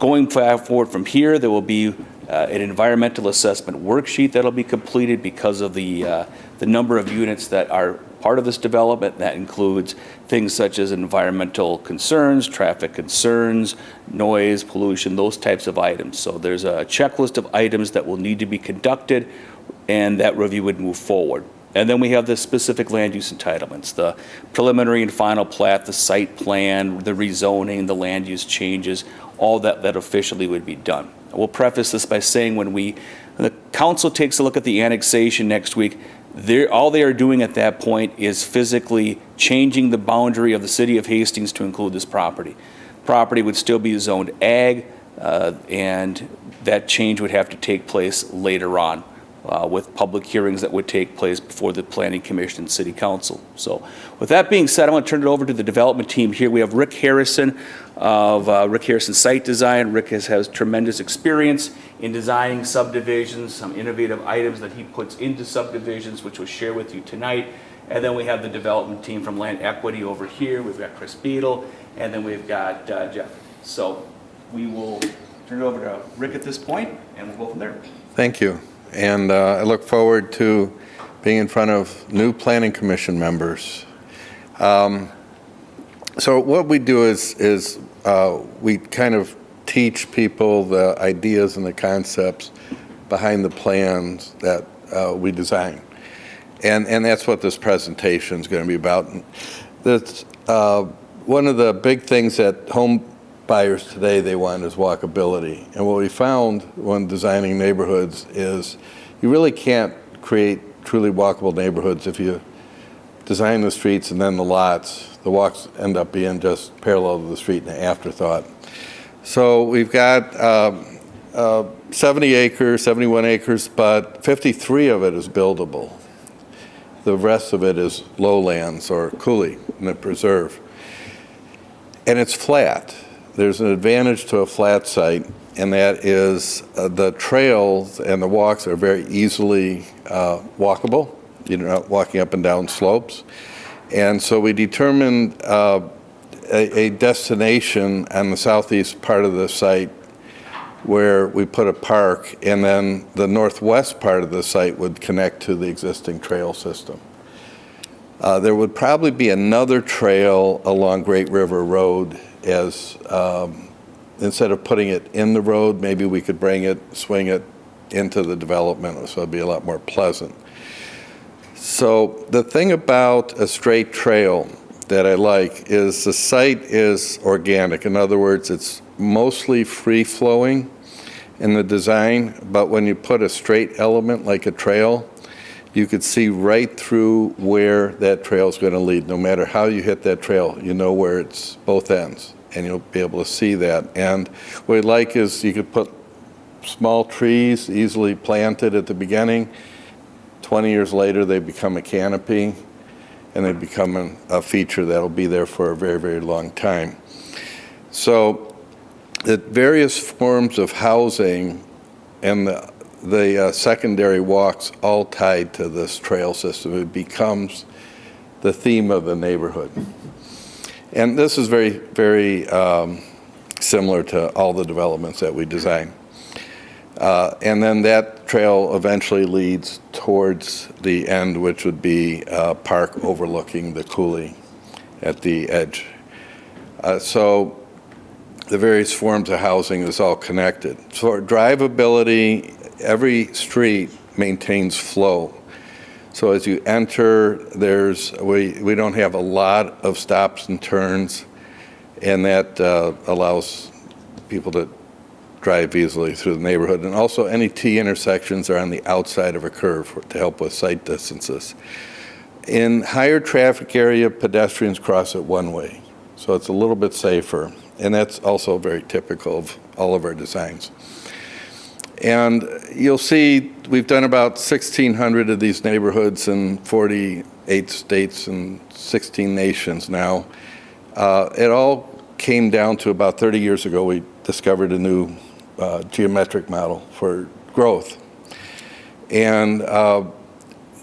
Going forward from here, there will be an environmental assessment worksheet that'll be completed because of the number of units that are part of this development. That includes things such as environmental concerns, traffic concerns, noise, pollution, those types of items. So there's a checklist of items that will need to be conducted, and that review would move forward. And then we have the specific land use entitlements, the preliminary and final plat, the site plan, the rezoning, the land use changes, all that officially would be done. I will preface this by saying when the council takes a look at the annexation next week, all they are doing at that point is physically changing the boundary of the city of Hastings to include this property. Property would still be zoned ag, and that change would have to take place later on with public hearings that would take place before the Planning Commission and City Council. So with that being said, I want to turn it over to the development team here. We have Rick Harrison of Rick Harrison Site Design. Rick has tremendous experience in designing subdivisions, some innovative items that he puts into subdivisions, which we'll share with you tonight. And then we have the development team from Land Equity over here. We've got Chris Beadle, and then we've got Jeff. So we will turn it over to Rick at this point, and we'll go from there. Thank you. And I look forward to being in front of new Planning Commission members. So what we do is we kind of teach people the ideas and the concepts behind the plans that we design. And that's what this presentation is going to be about. That's one of the big things that home buyers today, they want is walkability. And what we found when designing neighborhoods is you really can't create truly walkable neighborhoods if you design the streets and then the lots. The walks end up being just parallel to the street and an afterthought. So we've got 70 acres, 71 acres, but 53 of it is buildable. The rest of it is lowlands or coulee in the preserve. And it's flat. There's an advantage to a flat site, and that is the trails and the walks are very easily walkable. You're not walking up and down slopes. And so we determined a destination on the southeast part of the site where we put a park, and then the northwest part of the site would connect to the existing trail system. There would probably be another trail along Great River Road as instead of putting it in the road, maybe we could swing it into the development, so it'd be a lot more pleasant. So the thing about a straight trail that I like is the site is organic. In other words, it's mostly free-flowing in the design, but when you put a straight element like a trail, you could see right through where that trail is going to lead. No matter how you hit that trail, you know where it's both ends, and you'll be able to see that. And what I like is you could put small trees easily planted at the beginning. 20 years later, they become a canopy, and they become a feature that'll be there for a very, very long time. So the various forms of housing and the secondary walks all tied to this trail system. It becomes the theme of the neighborhood. And this is very, very similar to all the developments that we design. And then that trail eventually leads towards the end, which would be a park overlooking the coulee at the edge. So the various forms of housing is all connected. So drivability, every street maintains flow. So as you enter, we don't have a lot of stops and turns, and that allows people to drive easily through the neighborhood. And also any T intersections are on the outside of a curve to help with sight distances. In higher traffic area, pedestrians cross it one way, so it's a little bit safer. And that's also very typical of all of our designs. And you'll see we've done about 1,600 of these neighborhoods in 48 states and 16 nations now. It all came down to about 30 years ago, we discovered a new geometric model for growth. And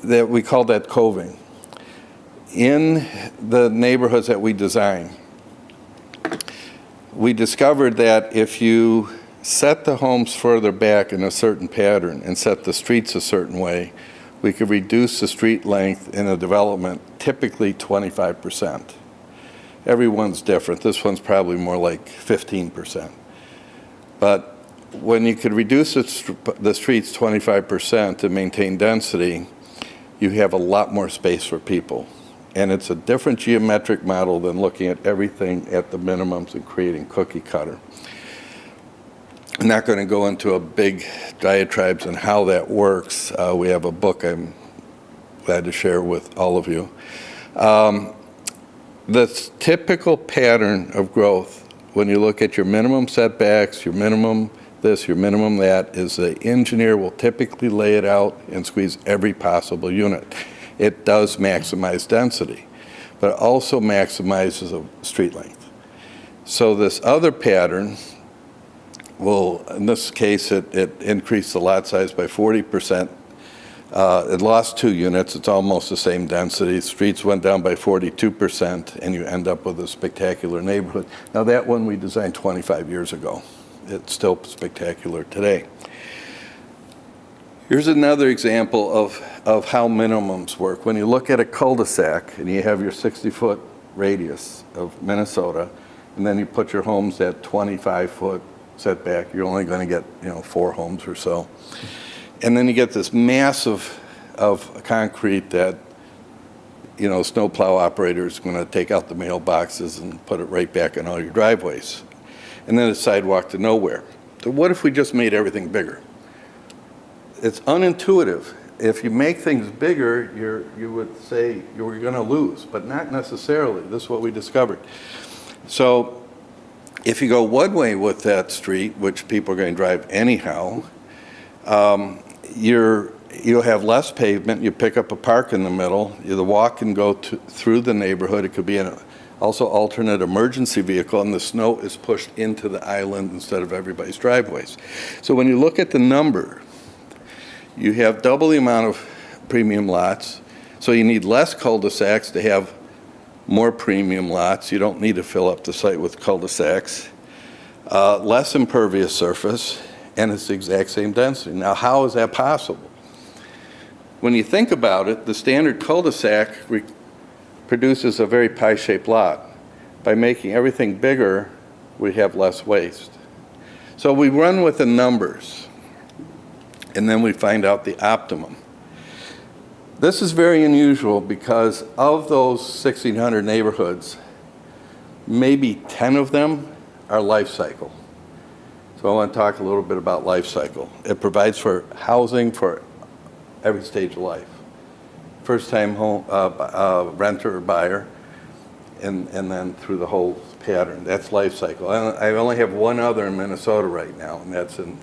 that we call that coving. In the neighborhoods that we design, we discovered that if you set the homes further back in a certain pattern and set the streets a certain way, we could reduce the street length in a development typically 25%. Everyone's different. This one's probably more like 15%. But when you could reduce the streets 25% to maintain density, you have a lot more space for people. And it's a different geometric model than looking at everything at the minimums and creating cookie cutter. I'm not going to go into a big diatribes on how that works. We have a book I'm glad to share with all of you. The typical pattern of growth, when you look at your minimum setbacks, your minimum this, your minimum that, is the engineer will typically lay it out and squeeze every possible unit. It does maximize density, but it also maximizes the street length. So this other pattern will, in this case, it increased the lot size by 40%. It lost 2 units. It's almost the same density. Streets went down by 42%, and you end up with a spectacular neighborhood. Now, that one we designed 25 years ago. It's still spectacular today. Here's another example of how minimums work. When you look at a cul-de-sac and you have your 60-foot radius of Minnesota, and then you put your homes at 25-foot setback, you're only going to get 4 homes or so. And then you get this massive of concrete that snowplow operators are going to take out the mailboxes and put it right back in all your driveways. And then a sidewalk to nowhere. So what if we just made everything bigger? It's unintuitive. If you make things bigger, you would say you're going to lose, but not necessarily. This is what we discovered. So if you go one way with that street, which people are going to drive anyhow, you'll have less pavement. You pick up a park in the middle. The walk can go through the neighborhood. It could be also alternate emergency vehicle, and the snow is pushed into the island instead of everybody's driveways. So when you look at the number, you have double the amount of premium lots, so you need less cul-de-sacs to have more premium lots. You don't need to fill up the site with cul-de-sacs. Less impervious surface, and it's the exact same density. Now, how is that possible? When you think about it, the standard cul-de-sac produces a very pie-shaped lot. By making everything bigger, we have less waste. So we run with the numbers, and then we find out the optimum. This is very unusual because of those 1,600 neighborhoods, maybe 10 of them are life cycle. So I want to talk a little bit about life cycle. It provides for housing for every stage of life. First-time home renter or buyer, and then through the whole pattern. That's life cycle. I only have one other in Minnesota right now, and that's in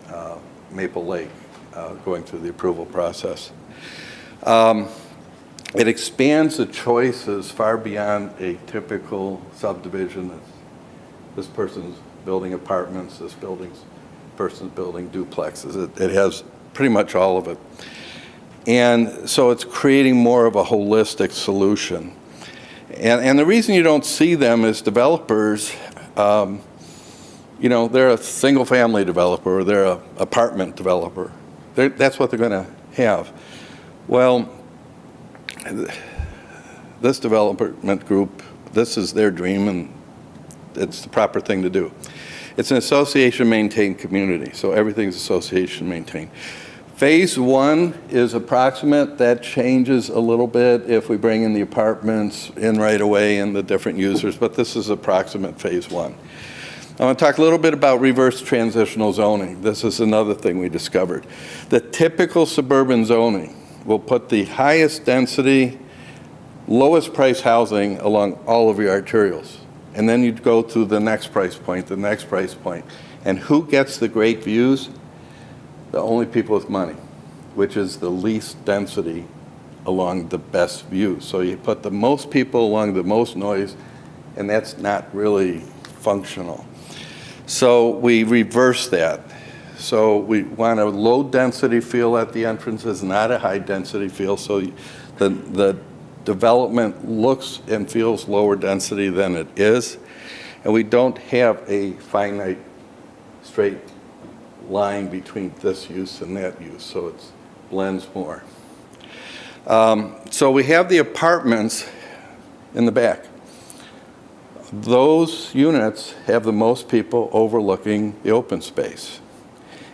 Maple Lake, going through the approval process. It expands the choices far beyond a typical subdivision. This person's building apartments, this person's building duplexes. It has pretty much all of it. And so it's creating more of a holistic solution. And the reason you don't see them as developers, they're a single-family developer, or they're an apartment developer. That's what they're going to have. Well, this development group, this is their dream, and it's the proper thing to do. It's an association-maintained community, so everything's association-maintained. Phase 1 is approximate. That changes a little bit if we bring in the apartments in right away and the different users, but this is approximate Phase 1. I want to talk a little bit about reverse transitional zoning. This is another thing we discovered. The typical suburban zoning will put the highest density, lowest price housing along all of your arterials. And then you'd go to the next price point, the next price point. And who gets the great views? The only people with money, which is the least density along the best views. So you put the most people along the most noise, and that's not really functional. So we reverse that. So we want a low-density feel at the entrances, not a high-density feel, so the development looks and feels lower density than it is. And we don't have a finite straight line between this use and that use, so it blends more. So we have the apartments in the back. Those units have the most people overlooking the open space.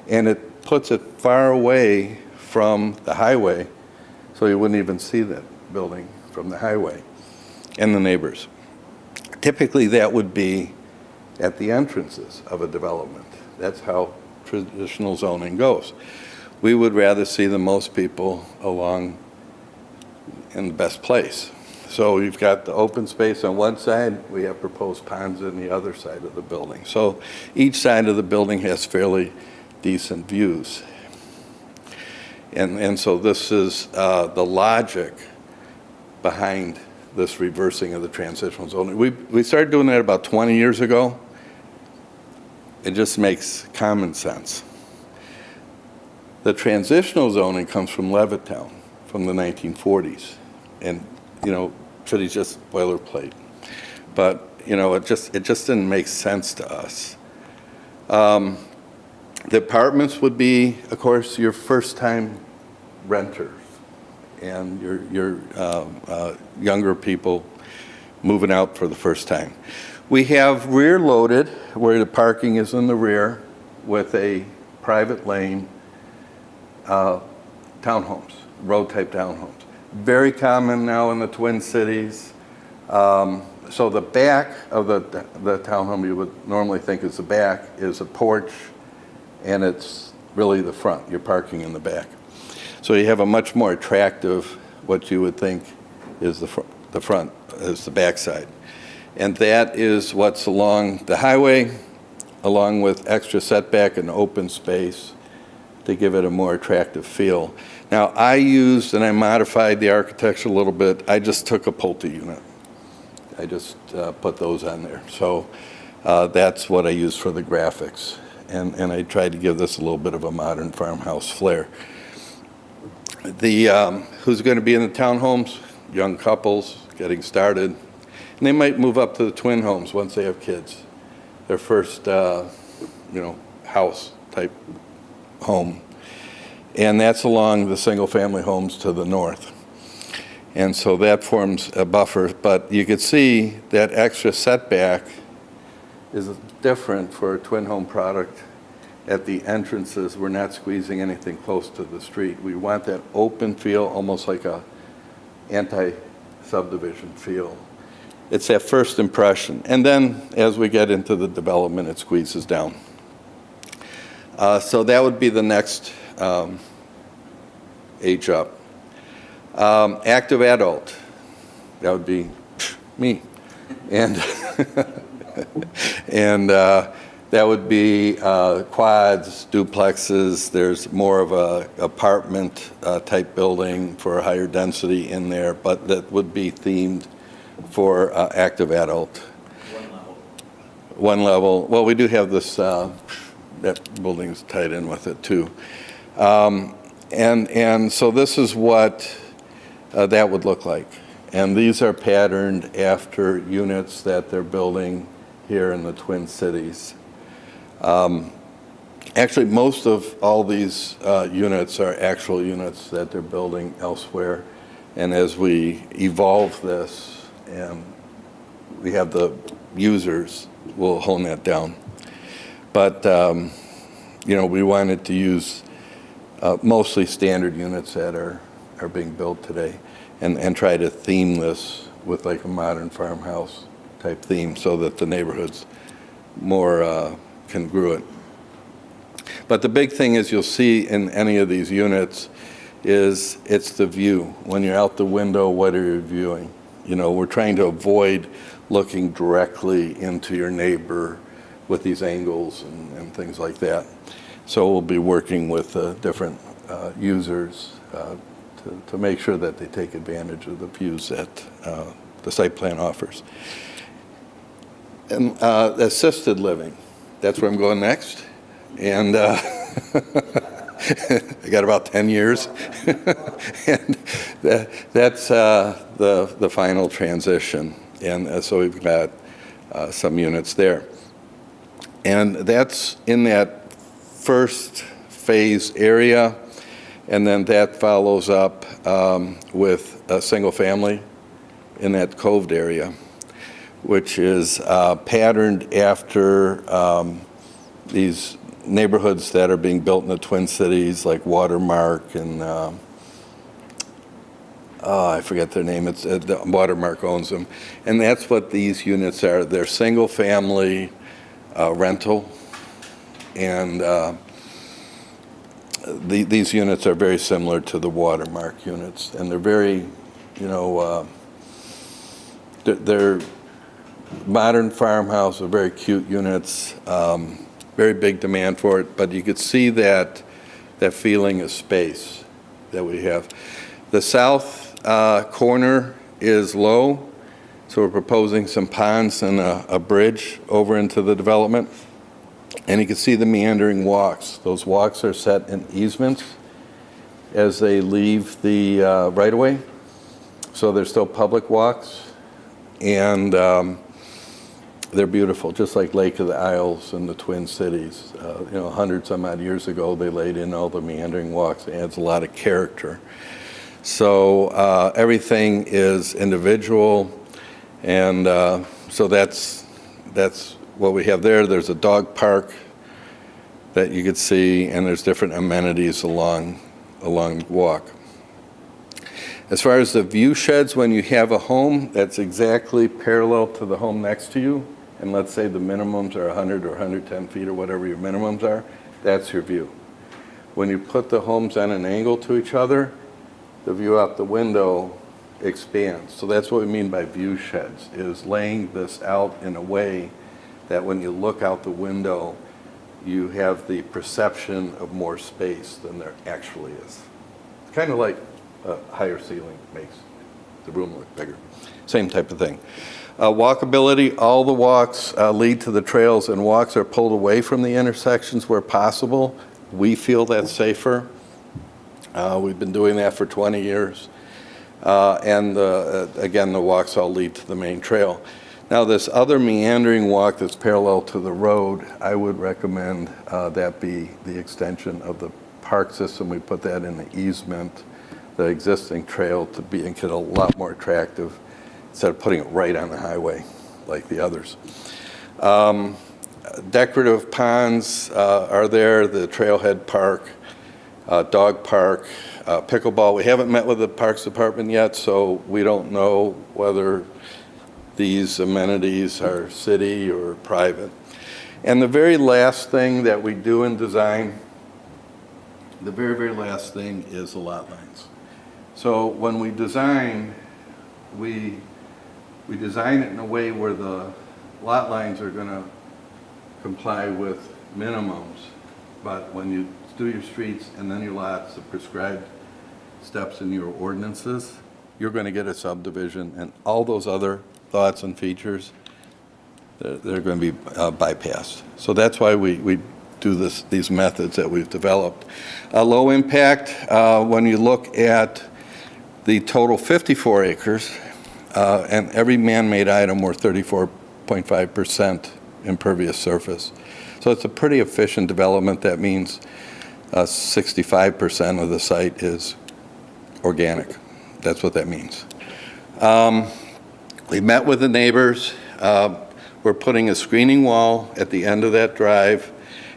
And it puts it far away from the highway, so you wouldn't even see that building from the highway and the neighbors. Typically, that would be at the entrances of a development. That's how traditional zoning goes. We would rather see the most people along in the best place. So you've got the open space on one side, we have proposed ponds on the other side of the building. So each side of the building has fairly decent views. And so this is the logic behind this reversing of the transitional zoning. We started doing that about 20 years ago. It just makes common sense. The transitional zoning comes from Levittown from the 1940s. And, you know, pretty just boilerplate. But, you know, it just didn't make sense to us. The apartments would be, of course, your first-time renters and your younger people moving out for the first time. We have rear-loaded, where the parking is in the rear, with a private lane townhomes, road-type townhomes. Very common now in the Twin Cities. So the back of the townhome you would normally think is the back is a porch, and it's really the front. You're parking in the back. So you have a much more attractive, what you would think is the front, is the backside. And that is what's along the highway, along with extra setback and open space to give it a more attractive feel. Now, I used, and I modified the architecture a little bit, I just took a Pulte unit. I just put those on there. So that's what I used for the graphics. And I tried to give this a little bit of a modern farmhouse flair. Who's going to be in the townhomes? Young couples getting started. And they might move up to the twin homes once they have kids. Their first, house type home. And that's along the single-family homes to the north. And so that forms a buffer. But you could see that extra setback is different for a twin home product. At the entrances, we're not squeezing anything close to the street. We want that open feel, almost like a anti-subdivision feel. It's that first impression. And then as we get into the development, it squeezes down. So that would be the next age up. Active adult, that would be me. And that would be quads, duplexes. There's more of a apartment type building for a higher density in there, but that would be themed for active adult. One level. Well, we do have this, that building's tied in with it too. And so this is what that would look like. And these are patterned after units that they're building here in the Twin Cities. Actually, most of all these units are actual units that they're building elsewhere. And as we evolve this and we have the users, we'll hone that down. But, we wanted to use mostly standard units that are being built today and try to theme this with like a modern farmhouse type theme so that the neighborhood's more congruent. But the big thing is you'll see in any of these units is it's the view. When you're out the window, what are you viewing? We're trying to avoid looking directly into your neighbor with these angles and things like that. So we'll be working with different users to make sure that they take advantage of the views that the site plan offers. And assisted living, that's where I'm going next. And I got about 10 years. And that's the final transition. And so we've got some units there. And that's in that first phase area. And then that follows up with a single family in that coved area, which is patterned after these neighborhoods that are being built in the Twin Cities, like Watermark and, I forget their name, it's Watermark owns them. And that's what these units are. They're single-family rental, and these units are very similar to the Watermark units, and they're very, they're modern farmhouse, are very cute units. Very big demand for it, but you could see that feeling of space that we have. The south corner is low, so we're proposing some ponds and a bridge over into the development. And you can see the meandering walks. Those walks are set in easements as they leave the right-of-way, so they're still public walks, and they're beautiful, just like Lake of the Isles and the Twin Cities. 100 some odd years ago, they laid in all the meandering walks. It adds a lot of character. So everything is individual, and so that's what we have there. There's a dog park that you could see, and there's different amenities along the walk. As far as the view sheds, when you have a home that's exactly parallel to the home next to you, and let's say the minimums are 100 or 110 feet or whatever your minimums are, that's your view. When you put the homes on an angle to each other, the view out the window expands. So that's what we mean by view sheds, is laying this out in a way that when you look out the window, you have the perception of more space than there actually is. It's kind of like a higher ceiling makes the room look bigger. Same type of thing. Walkability, all the walks lead to the trails, and walks are pulled away from the intersections where possible. We feel that's safer. We've been doing that for 20 years. And again, the walks all lead to the main trail. Now, this other meandering walk that's parallel to the road, I would recommend that be the extension of the park system. We put that in the easement, the existing trail, to be and get a lot more attractive instead of putting it right on the highway like the others. Decorative ponds are there, the trailhead park, dog park, pickleball. We haven't met with the Parks Department yet, so we don't know whether these amenities are city or private. And the very last thing that we do in design, the very, very last thing is the lot lines. So when we design, we design it in a way where the lot lines are going to comply with minimums, but when you do your streets and then your lots, the prescribed steps in your ordinances, you're going to get a subdivision, and all those other thoughts and features, they're going to be bypassed. So that's why we do these methods that we've developed. Low impact, when you look at the total 54 acres, and every man-made item, we're 34.5% impervious surface. So it's a pretty efficient development. That means 65% of the site is organic. That's what that means. We met with the neighbors. We're putting a screening wall at the end of that drive,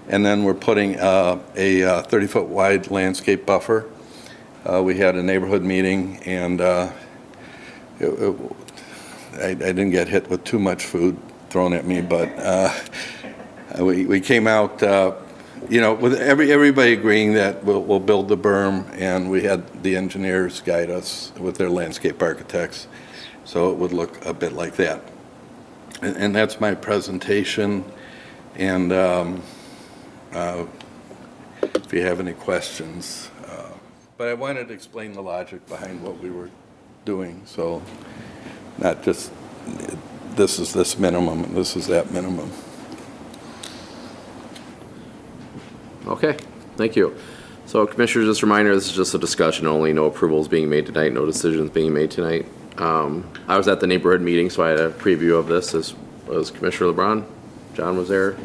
and then we're putting a 30-foot wide landscape buffer. We had a neighborhood meeting, and I didn't get hit with too much food thrown at me, but we came out, with everybody agreeing that we'll build the berm, and we had the engineers guide us with their landscape architects, so it would look a bit like that. And that's my presentation, and if you have any questions. But I wanted to explain the logic behind what we were doing, so not just this is this minimum and this is that minimum. Okay, Thank you. So Commissioners, just a reminder, this is just a discussion only, no approvals being made tonight, no decisions being made tonight. I was at the neighborhood meeting, so I had a preview of this, as was Commissioner LeBron. John was there.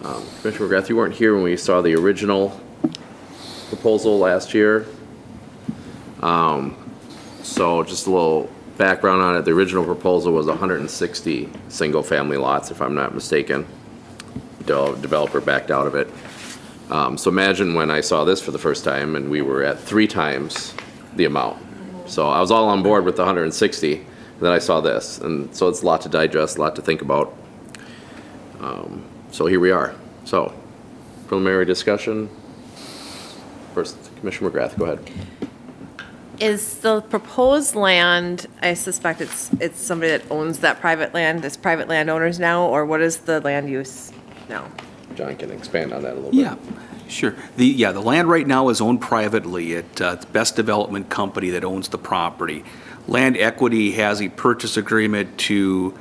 Commissioner McGrath, you weren't here when we saw the original proposal last year. So just a little background on it. The original proposal was 160 single-family lots, if I'm not mistaken. Developer backed out of it. So imagine when I saw this for the first time and we were at 3 times the amount. So I was all on board with the 160, and then I saw this. And so it's a lot to digest, a lot to think about. So here we are. So preliminary discussion. First, Commissioner McGrath, go ahead. Is the proposed land, I suspect it's somebody that owns that private land, it's private landowners now, or what is the land use now? John can expand on that a little bit. Yeah, sure. The land right now is owned privately. It's Best Development Company that owns the property. Land Equity has a purchase agreement to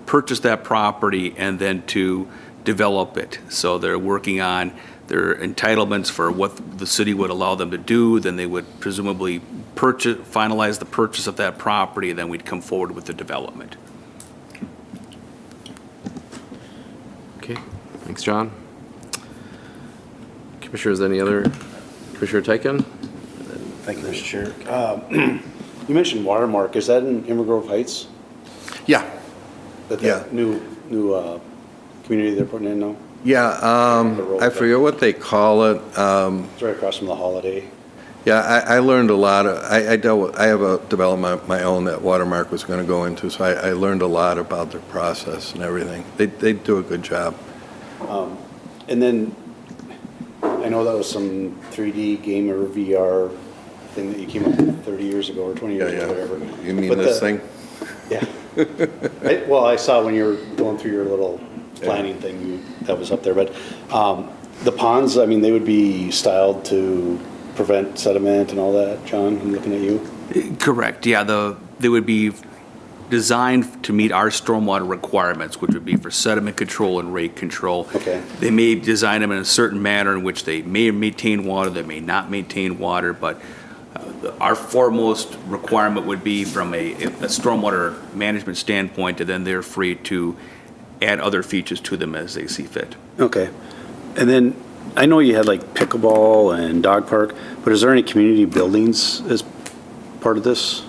purchase that property and then to develop it. So they're working on their entitlements for what the city would allow them to do. Then they would presumably finalize the purchase of that property, and then we'd come forward with the development. Okay, thanks, John. Commissioners, any other? Commissioner Tyken? Thank you, Mr. Chair. You mentioned Watermark. Is that in Emerald Grove Heights? Yeah, That Yeah. new community they're putting in now? yeah, I forget what they call it. It's right across from the Holiday. Yeah, I learned a lot. I have a development of my own that Watermark was going to go into, so I learned a lot about their process and everything. They do a good job. And then, I know that was some 3D game or VR thing that you came up with 30 years ago or 20 years Yeah, ago, yeah. whatever. You mean But this the- thing? Yeah. Well, I saw when you were going through your little planning thing, that was up there, but the ponds, I mean, they would be styled to prevent sediment and all that, John, I'm looking at you. Correct, yeah, they would be designed to meet our stormwater requirements, which would be for sediment control and rate control. Okay. They may design them in a certain manner in which they may maintain water, they may not maintain water, but our foremost requirement would be from a stormwater management standpoint, and then they're free to add other features to them as they see fit. Okay. And then, I know you had like pickleball and dog park, but is there any community buildings as part of this?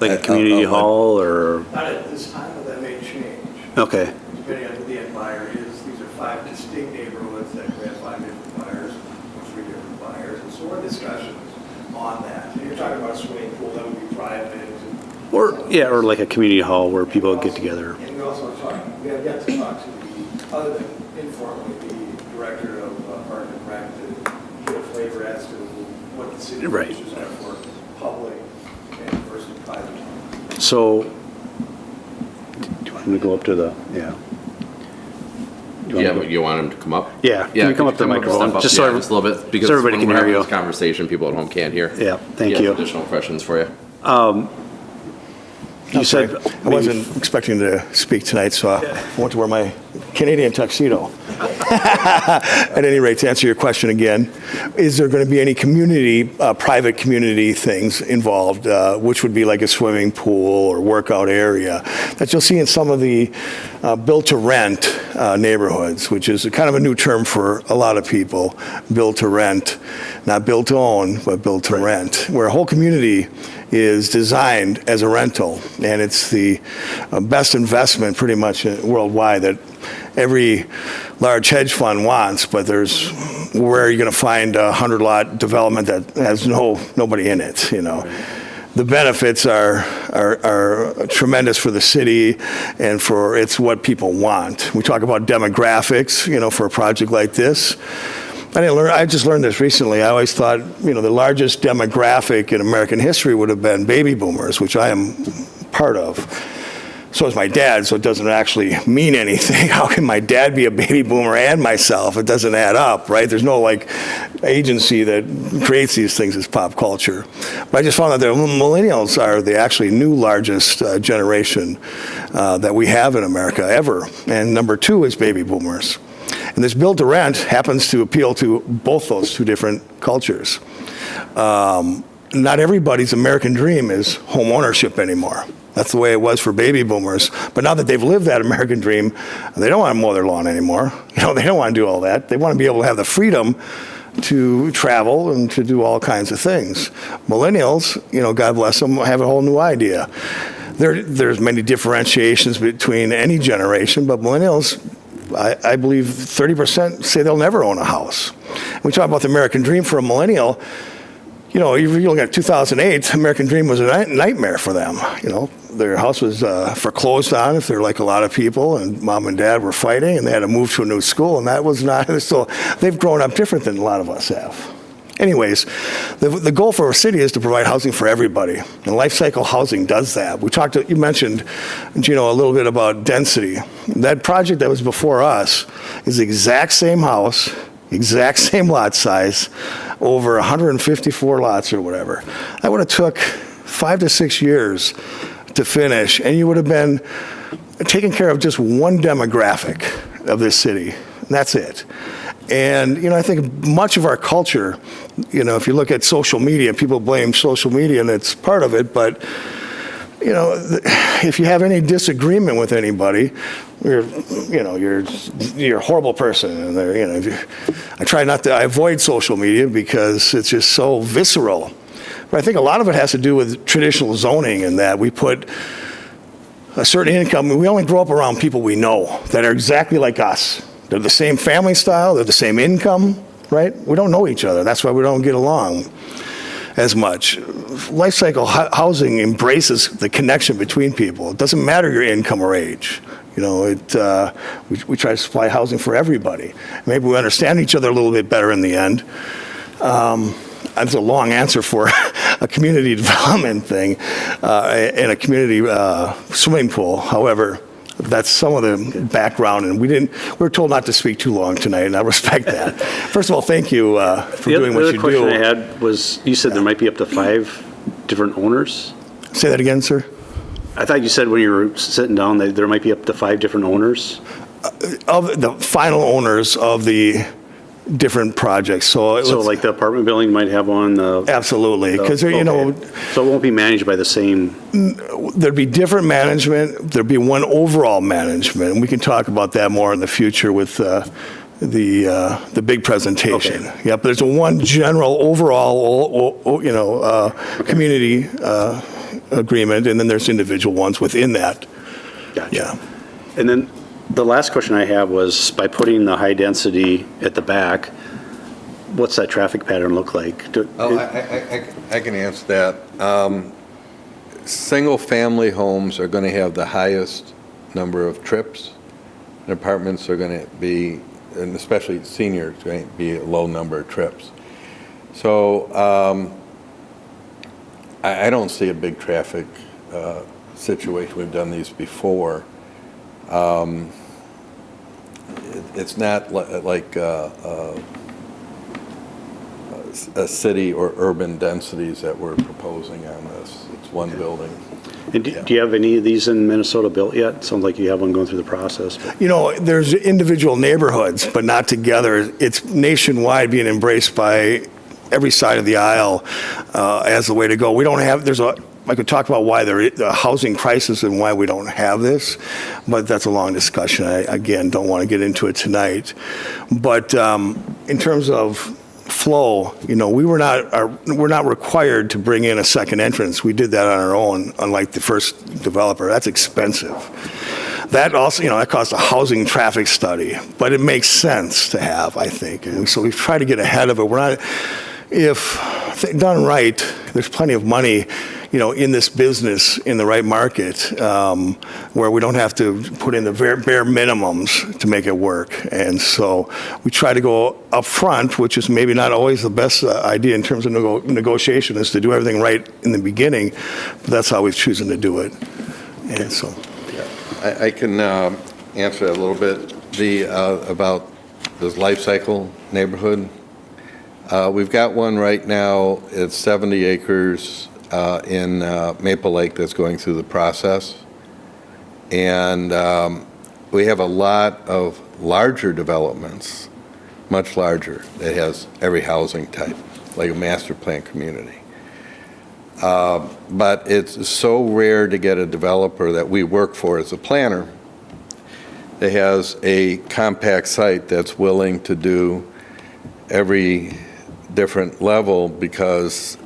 Like a community hall or, Not at this time, but that may change, okay, depending on who the end buyer is. These are 5 distinct neighborhoods that could have 5 different buyers or 3 different buyers. And so we're in discussions on that. And you're talking about a swimming pool that would be private. or like a community hall where people get together. And we also are talking, we have yet to talk to the, other than informally, the director of Park and Rec to get a flavor as to what the city Right. issues are for public and versus private. So, do you want me to go up to the, yeah? Do you Yeah, want me but you want him to come up? Yeah, can you come up to the microphone? Step up, Just so yeah, every- just a little bit, because so everybody when can we're hear having you. this conversation, people at home can't hear. Yeah, thank He you. has additional questions for you. You said, I wasn't expecting to speak tonight, so I went to wear my Canadian tuxedo. At any rate, to answer your question again, is there going to be any community, private community things involved, which would be like a swimming pool or workout area that you'll see in some of the built-to-rent neighborhoods, which is kind of a new term for a lot of people, built-to-rent, not built-to-own, but built-to-rent, where a whole community is designed as a rental, and it's the best investment pretty much worldwide that every large hedge fund wants, but where are you going to find a 100-lot development that has nobody in it, you know? The benefits are tremendous for the city, and it's what people want. We talk about demographics, you know, for a project like this. I just learned this recently. I always thought, you know, the largest demographic in American history would have been baby boomers, which I am part of. So is my dad, so it doesn't actually mean anything. How can my dad be a baby boomer and myself? It doesn't add up, right? There's no like agency that creates these things as pop culture. But I just found out that millennials are the actually new largest generation that we have in America ever. And number 2 is baby boomers. And this build to rent happens to appeal to both those two different cultures. Not everybody's American dream is home ownership anymore. That's the way it was for baby boomers. But now that they've lived that American dream, they don't want to mow their lawn anymore. They don't want to do all that. They want to be able to have the freedom to travel and to do all kinds of things. Millennials, God bless them, have a whole new idea. There's many differentiations between any generation, but millennials, I believe 30% say they'll never own a house. We talk about the American dream for a millennial. If you look at 2008, American dream was a nightmare for them. Their house was foreclosed on if they're like a lot of people, and mom and dad were fighting, and they had to move to a new school, and that was not, so they've grown up different than a lot of us have. Anyways, the goal for our city is to provide housing for everybody, and life cycle housing does that. You mentioned, Gino, a little bit about density. That project that was before us is the exact same house, exact same lot size, over 154 lots or whatever. That would have took 5 to 6 years to finish, and you would have been taking care of just one demographic of this city, and that's it. And, I think much of our culture, if you look at social media, people blame social media, and it's part of it, but, if you have any disagreement with anybody, you're a horrible person. And I avoid social media because it's just so visceral. But I think a lot of it has to do with traditional zoning, and that we put a certain income. We only grow up around people we know that are exactly like us. They're the same family style, they're the same income, right? We don't know each other. That's why we don't get along as much. Life cycle housing embraces the connection between people. It doesn't matter your income or age. We try to supply housing for everybody. Maybe we understand each other a little bit better in the end. That's a long answer for a community development thing and a community swimming pool. However, that's some of the background, and we were told not to speak too long tonight, and I respect that. First of all, thank you for doing what you do. The other question I had was, you said there might be up to 5 different owners? Say that again, sir? I thought you said when you were sitting down that there might be up to 5 different owners? Of the final owners of the different projects. So like the apartment building might have one? Absolutely, because, So it won't be managed by the same? There'd be different management. There'd be one overall management, and we can talk about that more in the future with the big presentation. Okay. Yeah, but there's one general overall, community agreement, and then there's individual ones within that. Gotcha. Yeah. And then the last question I have was, by putting the high density at the back, what's that traffic pattern look like? I can answer that. Single-family homes are going to have the highest number of trips, and apartments are going to be, and especially seniors, going to be a low number of trips. So I don't see a big traffic situation. We've done these before. It's not like a city or urban densities that we're proposing on this. It's one building. And do you have any of these in Minnesota built yet? Sounds like you have one going through the process. But. There's individual neighborhoods, but not together. It's nationwide, being embraced by every side of the aisle as the way to go. We don't have, I could talk about why the housing crisis and why we don't have this, but that's a long discussion. I, again, don't want to get into it tonight. But in terms of flow, we're not required to bring in a second entrance. We did that on our own, unlike the first developer. That's expensive. That also, that costs a housing traffic study, but it makes sense to have, I think. And so we've tried to get ahead of it. If done right, there's plenty of money, in this business, in the right market, where we don't have to put in the bare minimums to make it work. And so we try to go up front, which is maybe not always the best idea in terms of negotiation, is to do everything right in the beginning, but that's how we've chosen to do it. And so. I can answer that a little bit. About this life cycle neighborhood. We've got one right now. It's 70 acres in Maple Lake that's going through the process. And we have a lot of larger developments, much larger, that has every housing type, like a master plan community. But it's so rare to get a developer that we work for as a planner that has a compact site that's willing to do every different level because,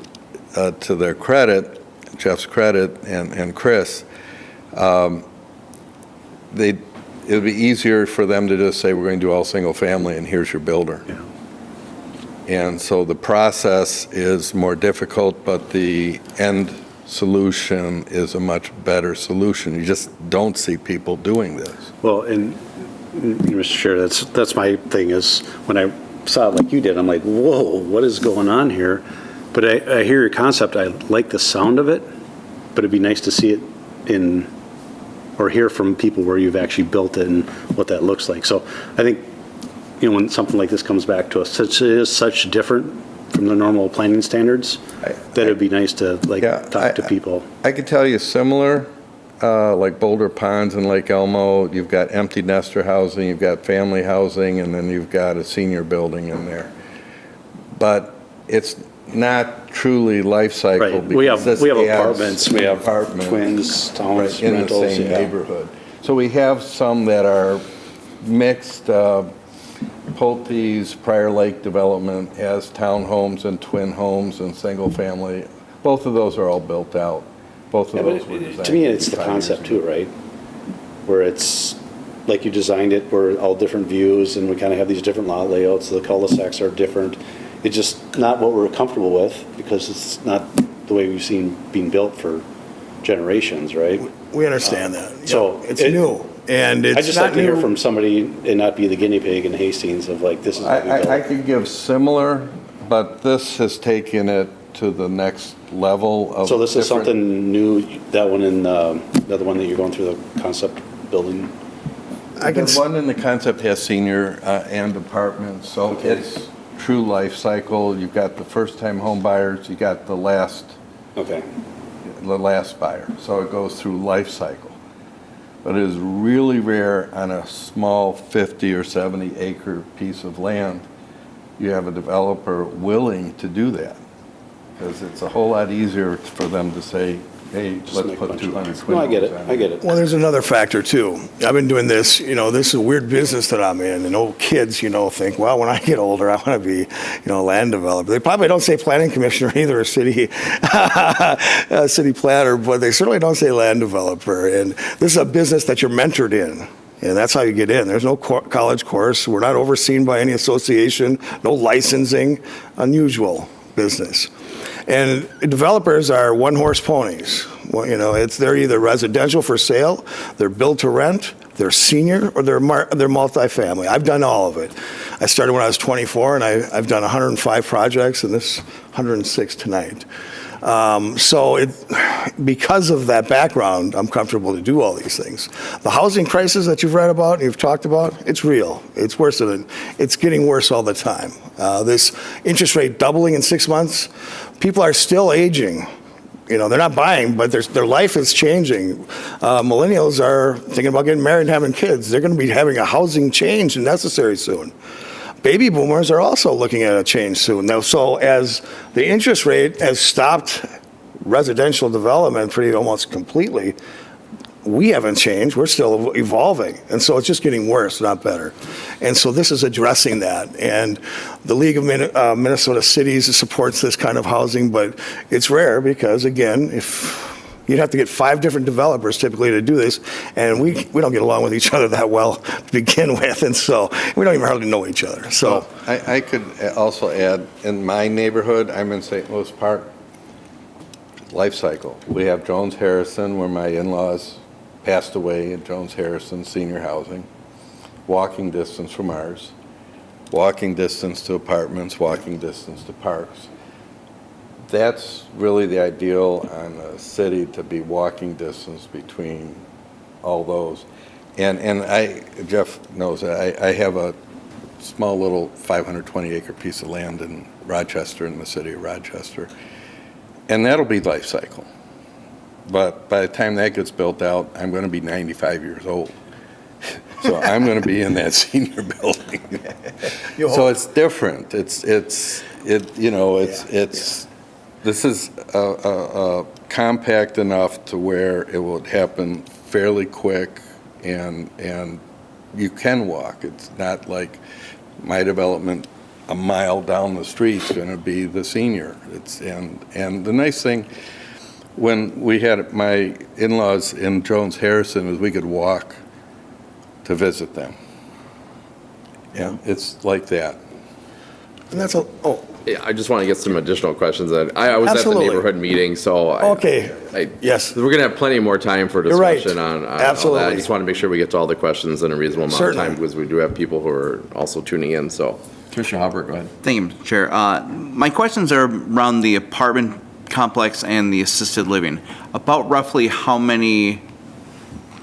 to their credit, Jeff's credit and Chris, it would be easier for them to just say, we're going to do all single family and here's your builder. Yeah. And so the process is more difficult, but the end solution is a much better solution. You just don't see people doing this. Well, and Mr. Chair, that's my thing is when I saw it like you did, I'm like, whoa, what is going on here? But I hear your concept. I like the sound of it, but it'd be nice to see it in, or hear from people where you've actually built it and what that looks like. So I think, you know, when something like this comes back to us, it is such different from the normal planning standards that it'd be nice to talk to people. I could tell you similar, like Boulder Ponds and Lake Elmo, you've got empty nester housing, you've got family housing, and then you've got a senior building in there. But it's not truly life cycle. Right. We have because this adds apartments, we have apartments, twins, towns, right, in rentals. the same neighborhood. So we have some that are mixed. Pulte's Prior Lake development has townhomes and twin homes and single family. Both of those are all built out. Both of those were designed. To me, it's the 5 years concept ago. too, right? Where it's like you designed it, where all different views and we kind of have these different lot layouts. The cul-de-sacs are different. It's just not what we're comfortable with because it's not the way we've seen being built for generations, right? We understand that. so It's it- new, and it's I just not like to hear new. from somebody and not be the guinea pig in Hastings of like, this is what we built. I could give similar, but this has taken it to the next level of. So this is different- something new, that one in, the other one that you're going through the concept building? I can, The one in the concept has senior and apartments, so Okay. it's true life cycle. You've got the first-time home buyers, you got the last buyer, so it goes through life cycle. But it is really rare on a small 50 or 70 acre piece of land, you have a developer willing to do that. Because it's a whole lot easier for them to say, hey, Just let's make a put bunch of 200 lots. twin No, I get homes it, on I get it. well, there's another factor too. I've been doing this, this is a weird business that I'm in, and old kids, think, well, when I get older, I want to be, a land developer. They probably don't say planning commissioner either, or city, city planner, but they certainly don't say land developer. And this is a business that you're mentored in. And that's how you get in. There's no college course. We're not overseen by any association, no licensing, unusual business. And developers are one-horse ponies. Well, they're either residential for sale, they're built to rent, they're senior, or they're multifamily. I've done all of it. I started when I was 24, and I've done 105 projects, and this 106 tonight. Because of that background, I'm comfortable to do all these things. The housing crisis that you've read about, you've talked about, it's real. It's worse than it's getting worse all the time. This interest rate doubling in 6 months, people are still aging. They're not buying, but their life is changing. Millennials are thinking about getting married and having kids. They're going to be having a housing change necessary soon. Baby boomers are also looking at a change soon. Now, so as the interest rate has stopped residential development pretty almost completely, we haven't changed. We're still evolving. And so it's just getting worse, not better. And so this is addressing that. And the League of Minnesota Cities supports this kind of housing, but it's rare because, again, if you'd have to get 5 different developers typically to do this, and we don't get along with each other that well to begin with, and so we don't even hardly know each other. So I could also add, in my neighborhood, I'm in St. Louis Park, life cycle. We have Jones Harrison, where my in-laws passed away at Jones Harrison Senior Housing, walking distance from ours, walking distance to apartments, walking distance to parks. That's really the ideal on a city, to be walking distance between all those. And Jeff knows, I have a small little 520 acre piece of land in Rochester, in the city of Rochester. And that'll be life cycle. But by the time that gets built out, I'm going to be 95 years old. So I'm going to be in that senior building. You So hope. it's different. This is compact enough to where it will happen fairly quick and you can walk. It's not like my development a mile down the street's going to be the senior. And the nice thing, when we had my in-laws in Jones Harrison, is we could walk to visit them. Yeah, it's like that. And that's oh, Yeah, I just want to get some additional questions. I was at the Absolutely. neighborhood meeting, so. Okay. Yes. We're going to have plenty more time for You're right. discussion on all that. Absolutely. I just want to make sure we get to all the questions in a reasonable amount of time, Certainly. because we do have people who are also tuning in, so. Commissioner Hopper, go ahead. Thank you, Mr. Chair. My questions are around the apartment complex and the assisted living. About roughly how many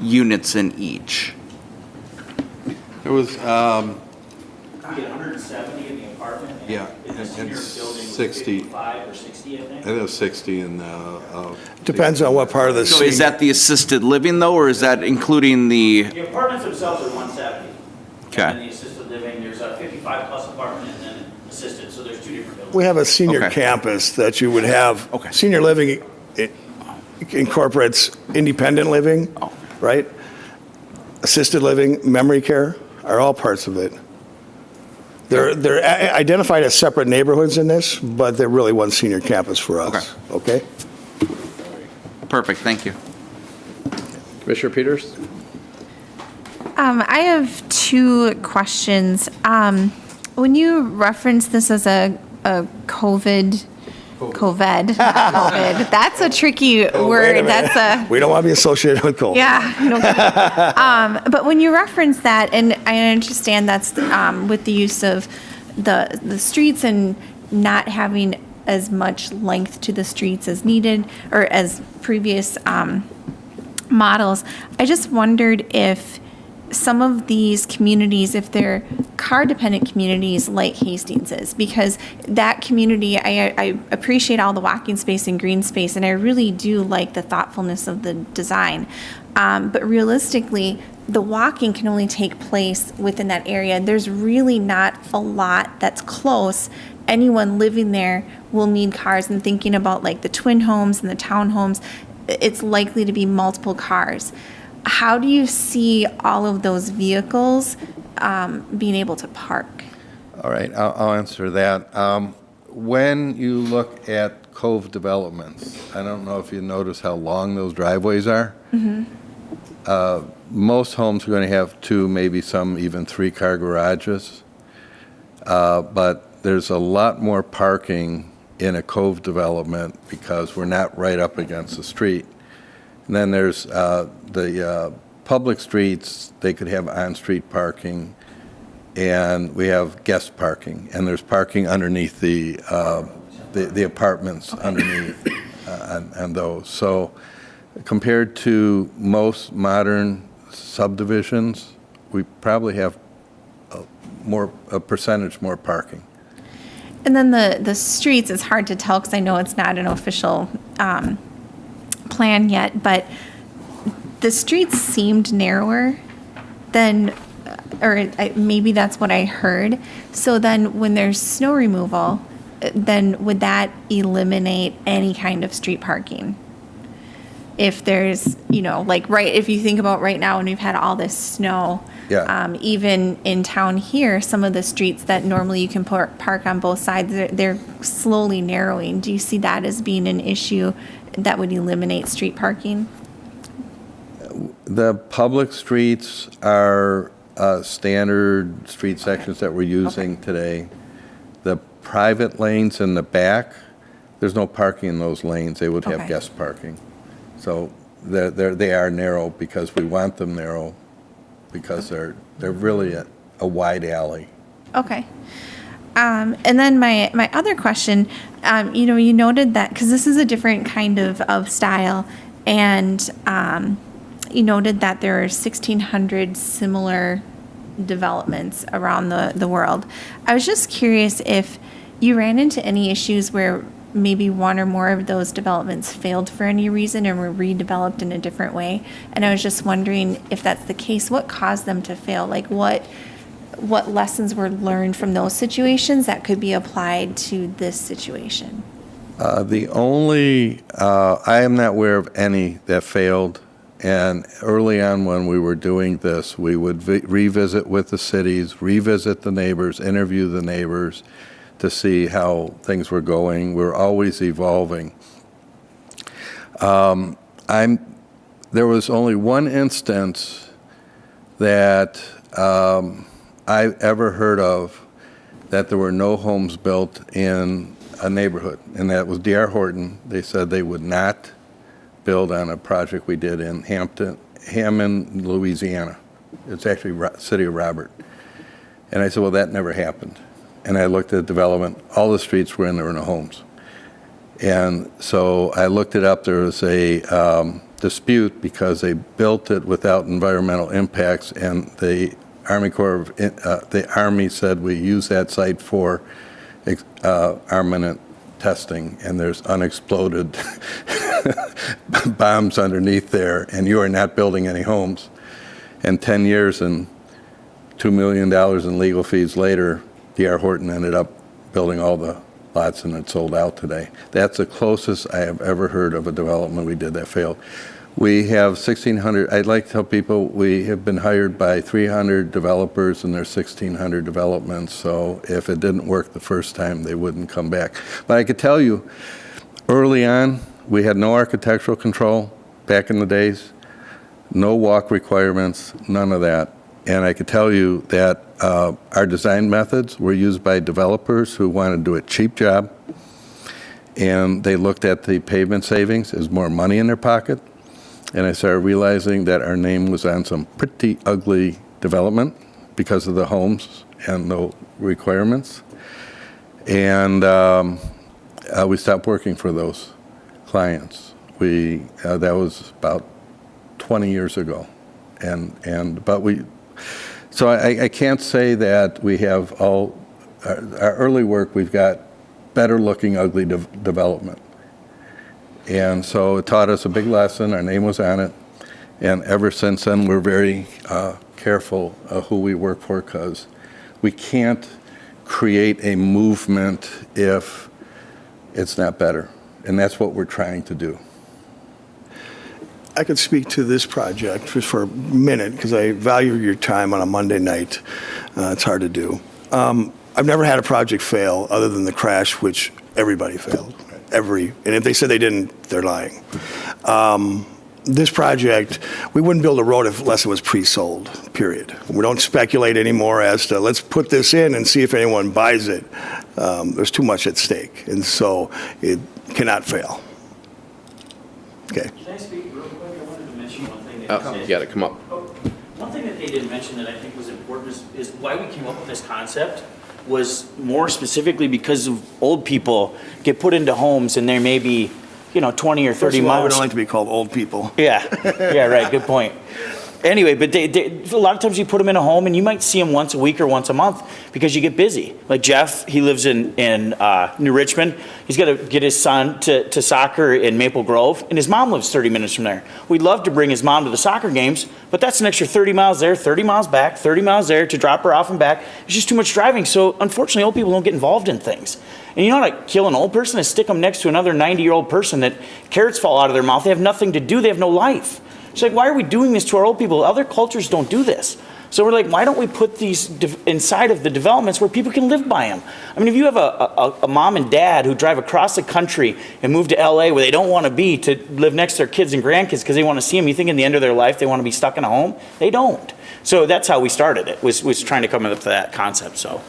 units in each? There was, We get 170 in the apartment. Yeah, In the and senior building, was 60. 55 or 60, I think. I think it was 60 in depends on what part of the So is that the assisted living though, or is that including the, The apartments themselves are 170. Okay. And then the assisted living, there's a 55-plus apartment and then assisted, so there's two different buildings. We have a senior Okay. campus that you would have. Okay. Senior living incorporates independent living, Oh. right? Assisted living, memory care are all parts of it. They're identified as separate neighborhoods in this, but they're really one senior campus for us. Okay? perfect, thank you. Commissioner Peters? I have two questions. When you reference this as a COVID, that's a tricky Oh, wait a word. minute. That's a, We don't want to be associated with COVID. yeah. But when you reference that, and I understand that's with the use of the streets and not having as much length to the streets as needed or as previous models, I just wondered if some of these communities, if they're car-dependent communities like Hastings is, because that community, I appreciate all the walking space and green space, and I really do like the thoughtfulness of the design. But realistically, the walking can only take place within that area. There's really not a lot that's close. Anyone living there will need cars, and thinking about like the twin homes and the townhomes, it's likely to be multiple cars. How do you see all of those vehicles being able to park? All right, I'll answer that. When you look at Cove developments, I don't know if you notice how long those driveways are. Most homes are going to have 2, maybe some even 3-car garages. But there's a lot more parking in a Cove development because we're not right up against the street. And then there's the public streets, they could have on-street parking, and we have guest parking, and there's parking underneath the apartments underneath and those. So compared to most modern subdivisions, we probably have a percentage more parking. And then the streets, it's hard to tell because I know it's not an official plan yet, but the streets seemed narrower than, or maybe that's what I heard. So then when there's snow removal, then would that eliminate any kind of street parking? If there's, like, right, if you think about right now when we've had all this snow, Yeah. even in town here, some of the streets that normally you can park on both sides, they're slowly narrowing. Do you see that as being an issue that would eliminate street parking? The public streets are standard street sections that we're using today. The private lanes in the back, there's no parking in those lanes. They would have Okay. guest parking. So they are narrow because we want them narrow because they're really a wide alley. Okay. And then my other question, you noted that, because this is a different kind of style, and you noted that there are 1,600 similar developments around the world. I was just curious if you ran into any issues where maybe one or more of those developments failed for any reason and were redeveloped in a different way. And I was just wondering if that's the case, what caused them to fail? Like what lessons were learned from those situations that could be applied to this situation? The only, I am not aware of any that failed. And early on when we were doing this, we would revisit with the cities, revisit the neighbors, interview the neighbors to see how things were going. We're always evolving. There was only one instance that I ever heard of that there were no homes built in a neighborhood, and that was D.R. Horton. They said they would not build on a project we did in Hammond, Louisiana. It's actually City of Robert. And I said, well, that never happened. And I looked at development. All the streets were in, there were no homes. And so I looked it up. There was a dispute because they built it without environmental impacts, and the Army said we use that site for armament testing, and there's unexploded bombs underneath there, and you are not building any homes. And 10 years and $2 million in legal fees later, D.R. Horton ended up building all the lots, and it's sold out today. That's the closest I have ever heard of a development we did that failed. We have 1,600, I'd like to tell people we have been hired by 300 developers and there's 1,600 developments, so if it didn't work the first time, they wouldn't come back. But I could tell you, early on, we had no architectural control back in the days, no walk requirements, none of that. And I could tell you that our design methods were used by developers who wanted to do a cheap job, and they looked at the pavement savings as more money in their pocket. And I started realizing that our name was on some pretty ugly development because of the homes and the requirements. And we stopped working for those clients. That was about 20 years ago. So I can't say that we have all, our early work, we've got better looking ugly development. And so it taught us a big lesson. Our name was on it. And ever since then, we're very careful of who we work for, because we can't create a movement if it's not better. And that's what we're trying to do. I could speak to this project just for a minute because I value your time on a Monday night. It's hard to do. I've never had a project fail other than the crash, which everybody failed. And if they said they didn't, they're lying. This project, we wouldn't build a road unless it was pre-sold, period. We don't speculate anymore as to let's put this in and see if anyone buys it. There's too much at stake, and so it cannot fail. Okay. Can I speak real quick? I wanted to mention one thing. You got to come up. One thing that they didn't mention that I think was important is why we came up with this concept was more specifically because of old people get put into homes and there may be, 20 or 30 First of all, miles. we don't like to be called old people. Yeah, yeah, right, good point. Anyway, but a lot of times you put them in a home and you might see them once a week or once a month because you get busy. Like Jeff, he lives in New Richmond. He's got to get his son to soccer in Maple Grove, and his mom lives 30 minutes from there. We'd love to bring his mom to the soccer games, but that's an extra 30 miles there, 30 miles back, 30 miles there to drop her off and back. It's just too much driving. So unfortunately, old people don't get involved in things. And you know how to kill an old person is stick them next to another 90-year-old person that carrots fall out of their mouth. They have nothing to do. They have no life. It's like, why are we doing this to our old people? Other cultures don't do this. So we're like, why don't we put these inside of the developments where people can live by them? I mean, if you have a mom and dad who drive across the country and move to LA where they don't want to be to live next to their kids and grandkids because they want to see them, you think in the end of their life they want to be stuck in a home? They don't. So that's how we started it, was trying to come up with that concept, so.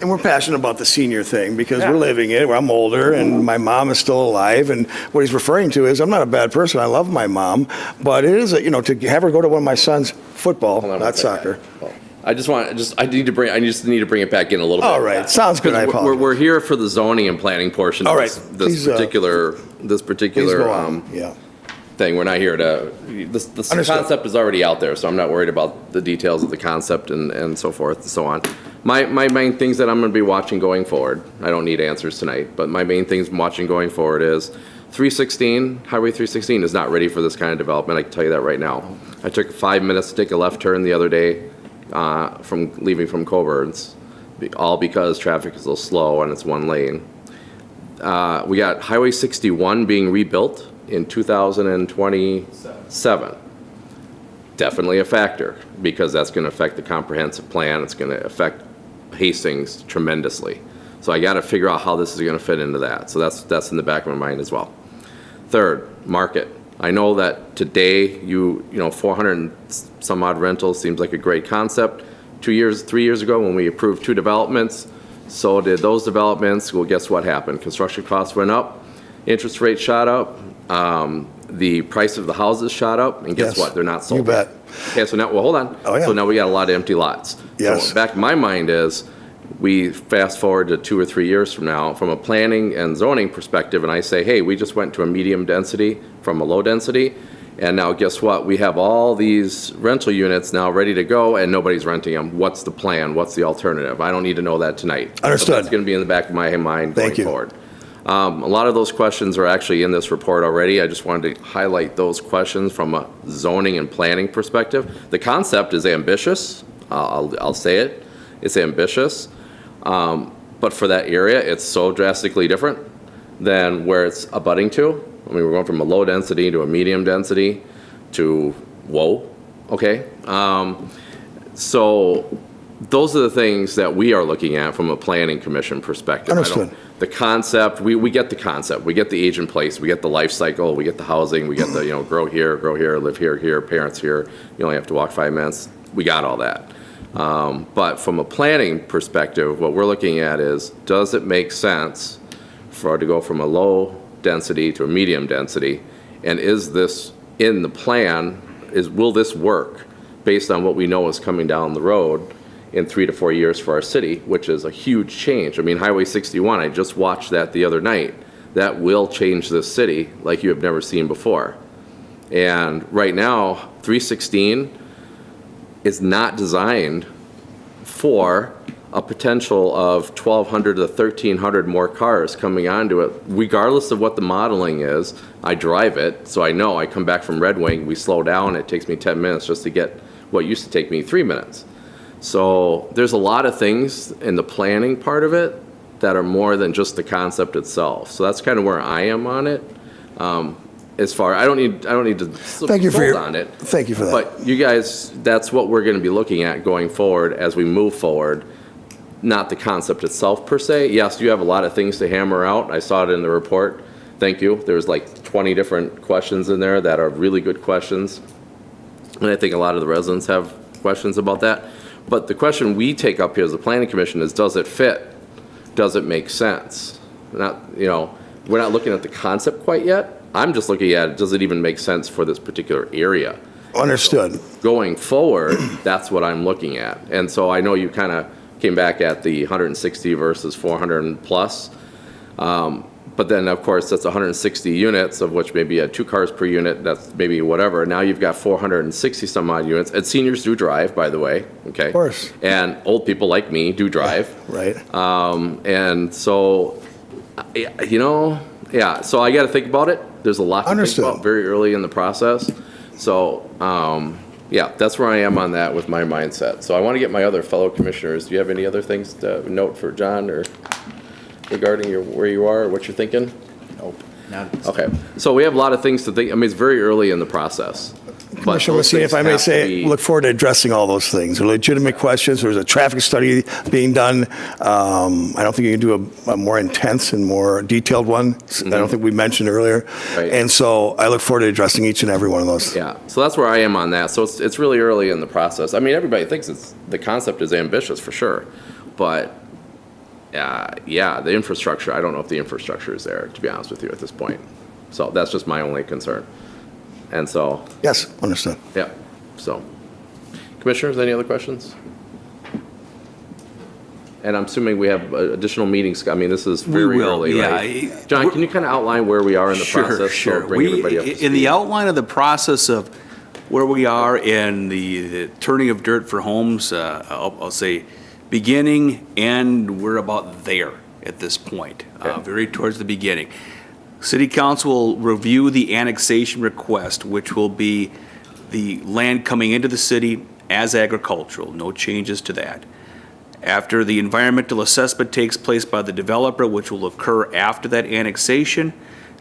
And we're passionate about the senior thing because we're living it. I'm older and my mom is still alive. And what he's referring to is I'm not a bad person. I love my mom. But it is, to have her go to one of my son's football, not soccer. I just need to bring it back in a little bit. All right. Sounds good. I apologize. We're here for the zoning and planning portion All of right. this particular Please go on. Yeah. thing. We're not here to, this concept is already out there, so I'm not worried about the details of the concept and so forth and so on. my main things that I'm going to be watching going forward, I don't need answers tonight, but my main things I'm watching going forward is Highway 316 is not ready for this kind of development, I can tell you that right now. I took 5 minutes to take a left turn the other day from leaving from Coburn's, all because traffic is a little slow and it's one lane. We got Highway 61 being rebuilt in 2027. Definitely a factor, because that's going to affect the comprehensive plan. It's going to affect Hastings tremendously. So I got to figure out how this is going to fit into that. So that's in the back of my mind as well. Third, market. I know that today, 400 and some odd rentals seems like a great concept. 3 years ago, when we approved 2 developments, so did those developments. Well, guess what happened? Construction costs went up, interest rates shot up, the price of the houses shot up, and guess Yes. what? They're not sold. You bet. Okay, so now, well, hold on. Oh, yeah. So now we got a lot of empty lots. Yes. So back in my mind is, we fast forward to 2 or 3 years from now, from a planning and zoning perspective, and I say, hey, we just went to a medium density from a low density, and now guess what? We have all these rental units now ready to go, and nobody's renting them. What's the plan? What's the alternative? I don't need to know that tonight. Understood. But that's going to be in the back of my mind going Thank you. forward. A lot of those questions are actually in this report already. I just wanted to highlight those questions from a zoning and planning perspective. The concept is ambitious. I'll say it. It's ambitious. But for that area, it's so drastically different than where it's abutting to. I mean, we're going from a low density to a medium density to, whoa, okay? So those are the things that we are looking at from a planning commission perspective. Understood. The concept, we get the concept, we get the age in place, we get the life cycle, we get the housing, we get the, grow here, live here, parents here, you only have to walk 5 minutes. We got all that. But from a planning perspective, what we're looking at is, does it make sense for it to go from a low density to a medium density? And is this in the plan, will this work based on what we know is coming down the road in 3 to 4 years for our city, which is a huge change. I mean, Highway 61, I just watched that the other night. That will change this city like you have never seen before. And right now, 316 is not designed for a potential of 1,200 to 1,300 more cars coming onto it, regardless of what the modeling is. I drive it, so I know. I come back from Red Wing, we slow down, it takes me 10 minutes just to get what used to take me 3 minutes. So there's a lot of things in the planning part of it that are more than just the concept itself. So that's kind of where I am on it. As far, I don't need to Thank you for sold your- on it. thank you for that. But you guys, that's what we're going to be looking at going forward as we move forward, not the concept itself per se. Yes, you have a lot of things to hammer out. I saw it in the report. Thank you. There's like 20 different questions in there that are really good questions. And I think a lot of the residents have questions about that. But the question we take up here as a planning commission is, does it fit? Does it make sense? We're not looking at the concept quite yet. I'm just looking at, does it even make sense for this particular area? Understood. Going forward, that's what I'm looking at. And so I know you kind of came back at the 160 versus 400 plus. But then, of course, that's 160 units, of which maybe 2 cars per unit, that's maybe whatever. Now you've got 460 some odd units. And seniors do drive, by the way, okay? Of course. And old people like me do drive. Right. And so, so I got to think about it. There's a lot to Understood. think about very early in the process. So, that's where I am on that with my mindset. So I want to get my other fellow commissioners. Do you have any other things to note for John or regarding where you are or what you're thinking? Nope. Not. Okay. So we have a lot of things to think. I mean, it's very early in the process. But Commissioner those Messina, if things I may have to say, be- look forward to addressing all those things. They're legitimate questions. There's a traffic study being done. I don't think you can do a more intense and more detailed one. I don't think we mentioned earlier. Right. And so I look forward to addressing each and every one of those. Yeah, so that's where I am on that. So it's really early in the process. I mean, everybody thinks the concept is ambitious for sure, but the infrastructure, I don't know if the infrastructure is there, to be honest with you, at this point. So that's just my only concern. And so, Yes, understood. yeah, so. Commissioners, any other questions? And I'm assuming we have additional meetings. I mean, this is very will, early, yeah. right? John, can you kind of outline where we are in the process? Sure. So bring everybody up to In the speed. outline of the process of where we are in the turning of dirt for homes, I'll say beginning, and we're about there at this point, Okay. very towards the beginning. City Council will review the annexation request, which will be the land coming into the city as agricultural, no changes to that. After the environmental assessment takes place by the developer, which will occur after that annexation,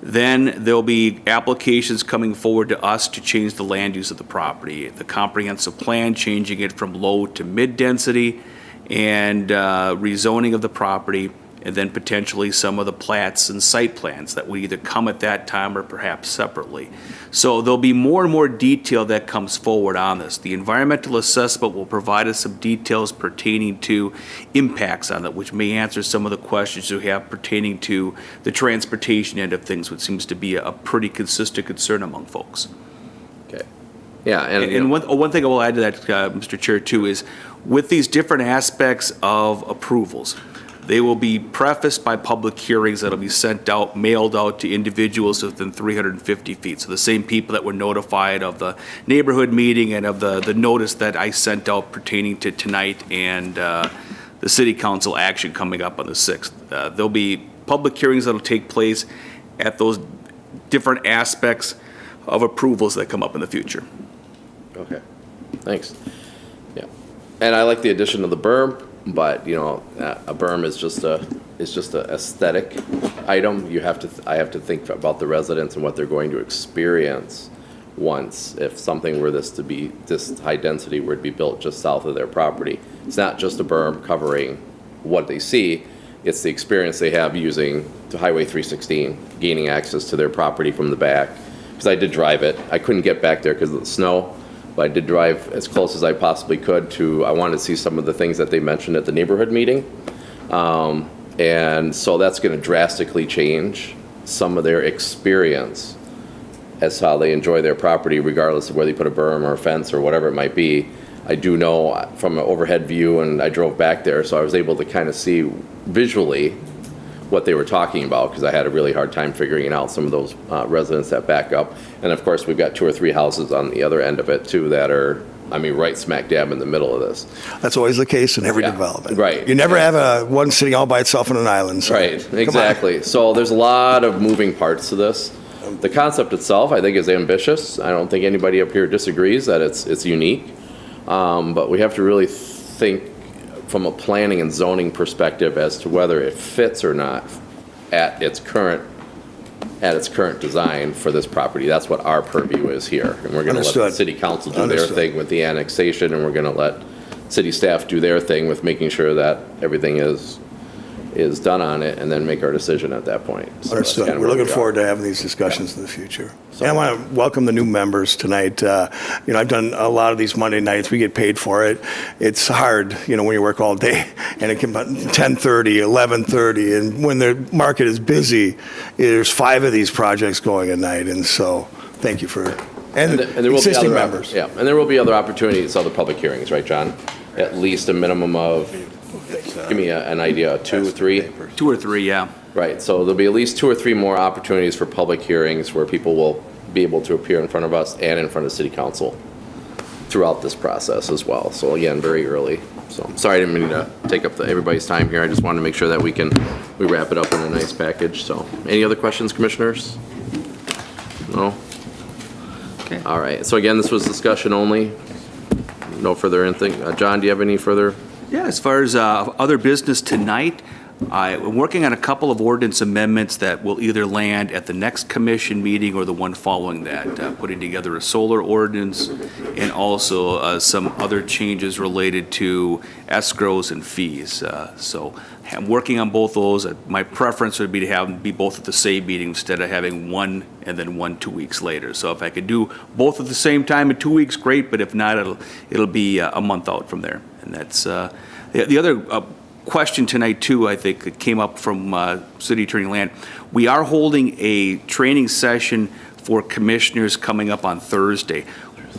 then there'll be applications coming forward to us to change the land use of the property. The comprehensive plan, changing it from low to mid-density, and rezoning of the property, and then potentially some of the plats and site plans that would either come at that time or perhaps separately. So there'll be more and more detail that comes forward on this. The environmental assessment will provide us some details pertaining to impacts on it, which may answer some of the questions you have pertaining to the transportation end of things, which seems to be a pretty consistent concern among folks. Okay. Yeah, and, And one thing I will add to that, Mr. Chair, too, is with these different aspects of approvals, they will be prefaced by public hearings that'll be sent out, mailed out to individuals within 350 feet. So the same people that were notified of the neighborhood meeting and of the notice that I sent out pertaining to tonight and the city council action coming up on the 6th. There'll be public hearings that'll take place at those different aspects of approvals that come up in the future. okay, thanks. Yeah, and I like the addition of the berm, but, you know, a berm is just a aesthetic item. I have to think about the residents and what they're going to experience once, if something were this high density were to be built just south of their property. It's not just a berm covering what they see, it's the experience they have using the Highway 316, gaining access to their property from the back. Because I did drive it. I couldn't get back there because of the snow, but I did drive as close as I possibly could I wanted to see some of the things that they mentioned at the neighborhood meeting. And so that's going to drastically change some of their experience as to how they enjoy their property, regardless of whether you put a berm or a fence or whatever it might be. I do know from an overhead view, and I drove back there, so I was able to kind of see visually what they were talking about, because I had a really hard time figuring out some of those residents that back up. And of course, we've got 2 or 3 houses on the other end of it too that are, I mean, right smack dab in the middle of this. That's always the case in every Yeah, development. right. You never have one sitting all by itself on an island. So Right, come on. exactly. So there's a lot of moving parts to this. The concept itself, I think, is ambitious. I don't think anybody up here disagrees that it's unique. But we have to really think from a planning and zoning perspective as to whether it fits or not at its current design for this property. That's what our purview is here. And we're going to let the Understood. city council do their Understood. thing with the annexation, and we're going to let city staff do their thing with making sure that everything is done on it, and then make our decision at that point. So that's Understood. kind of We're where looking we are. forward to having these discussions in the future. And I want to welcome the new members tonight. I've done a lot of these Monday nights. We get paid for it. It's hard, when you work all day, and it can be 10:30, 11:30, and when the market is busy, there's 5 of these projects going a night, and so thank you for, and there will be existing other members. Yeah, and there will be other opportunities, other public hearings, right, John? At least a minimum of, give me an idea, 2 or 3? 2 or 3, yeah. Right, so there'll be at least 2 or 3 more opportunities for public hearings where people will be able to appear in front of us and in front of city council throughout this process as well. So again, very early. So sorry, I didn't mean to take up everybody's time here. I just wanted to make sure that we wrap it up in a nice package. So any other questions, commissioners? No? Okay. All right, so again, this was discussion only. No further anything. John, do you have any further? Yeah, as far as other business tonight, I'm working on a couple of ordinance amendments that will either land at the next commission meeting or the one following that, putting together a solar ordinance and also some other changes related to escrows and fees. So I'm working on both those. My preference would be to have them be both at the same meeting instead of having one and then one 2 weeks later. So if I could do both at the same time in 2 weeks, great, but if not, it'll be a month out from there. And that's the other question tonight, too, I think, that came up from City Attorney Land. We are holding a training session for commissioners coming up on Thursday.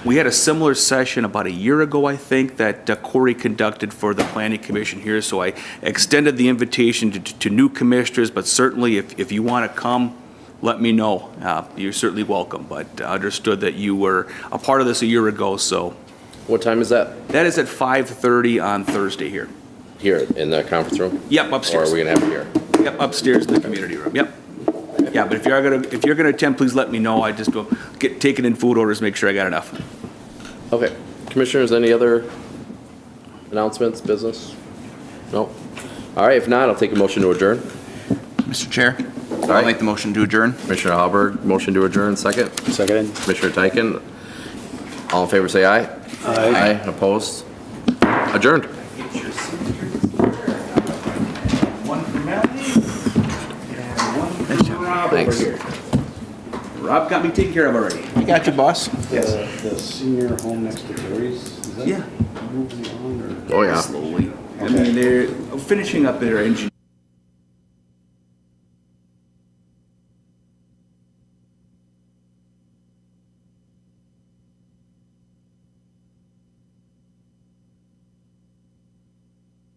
We had a similar session about a year ago, I think, that Corey conducted for the Planning Commission here, so I extended the invitation to new commissioners, but certainly if you want to come, let me know. You're certainly welcome, but understood that you were a part of this a year ago, so. What time is that? That is at 5:30 on Thursday here. here in the conference room? Yep, Or upstairs. are we gonna have it here? Yep, upstairs in the community room, yep. Yeah, but if you're gonna attend, please let me know. I just will get taken in food orders, make sure I got enough. Okay. Commissioners, any other announcements, business? No? All right, if not, I'll take a motion to adjourn. Mr. Chair, I'll right. make the motion to adjourn. Commissioner Halberg, motion to adjourn, second. Second. Commissioner Tyken, all in favor, say aye. Aye. Opposed? Adjourned. One for Melanie, and one for Rob over Thanks. here. Rob got me taken care of already. You got your boss? The senior home next to Jerry's, is that Yeah. moving on or? Oh, yeah. Slowly. I mean, they're finishing up their engineering.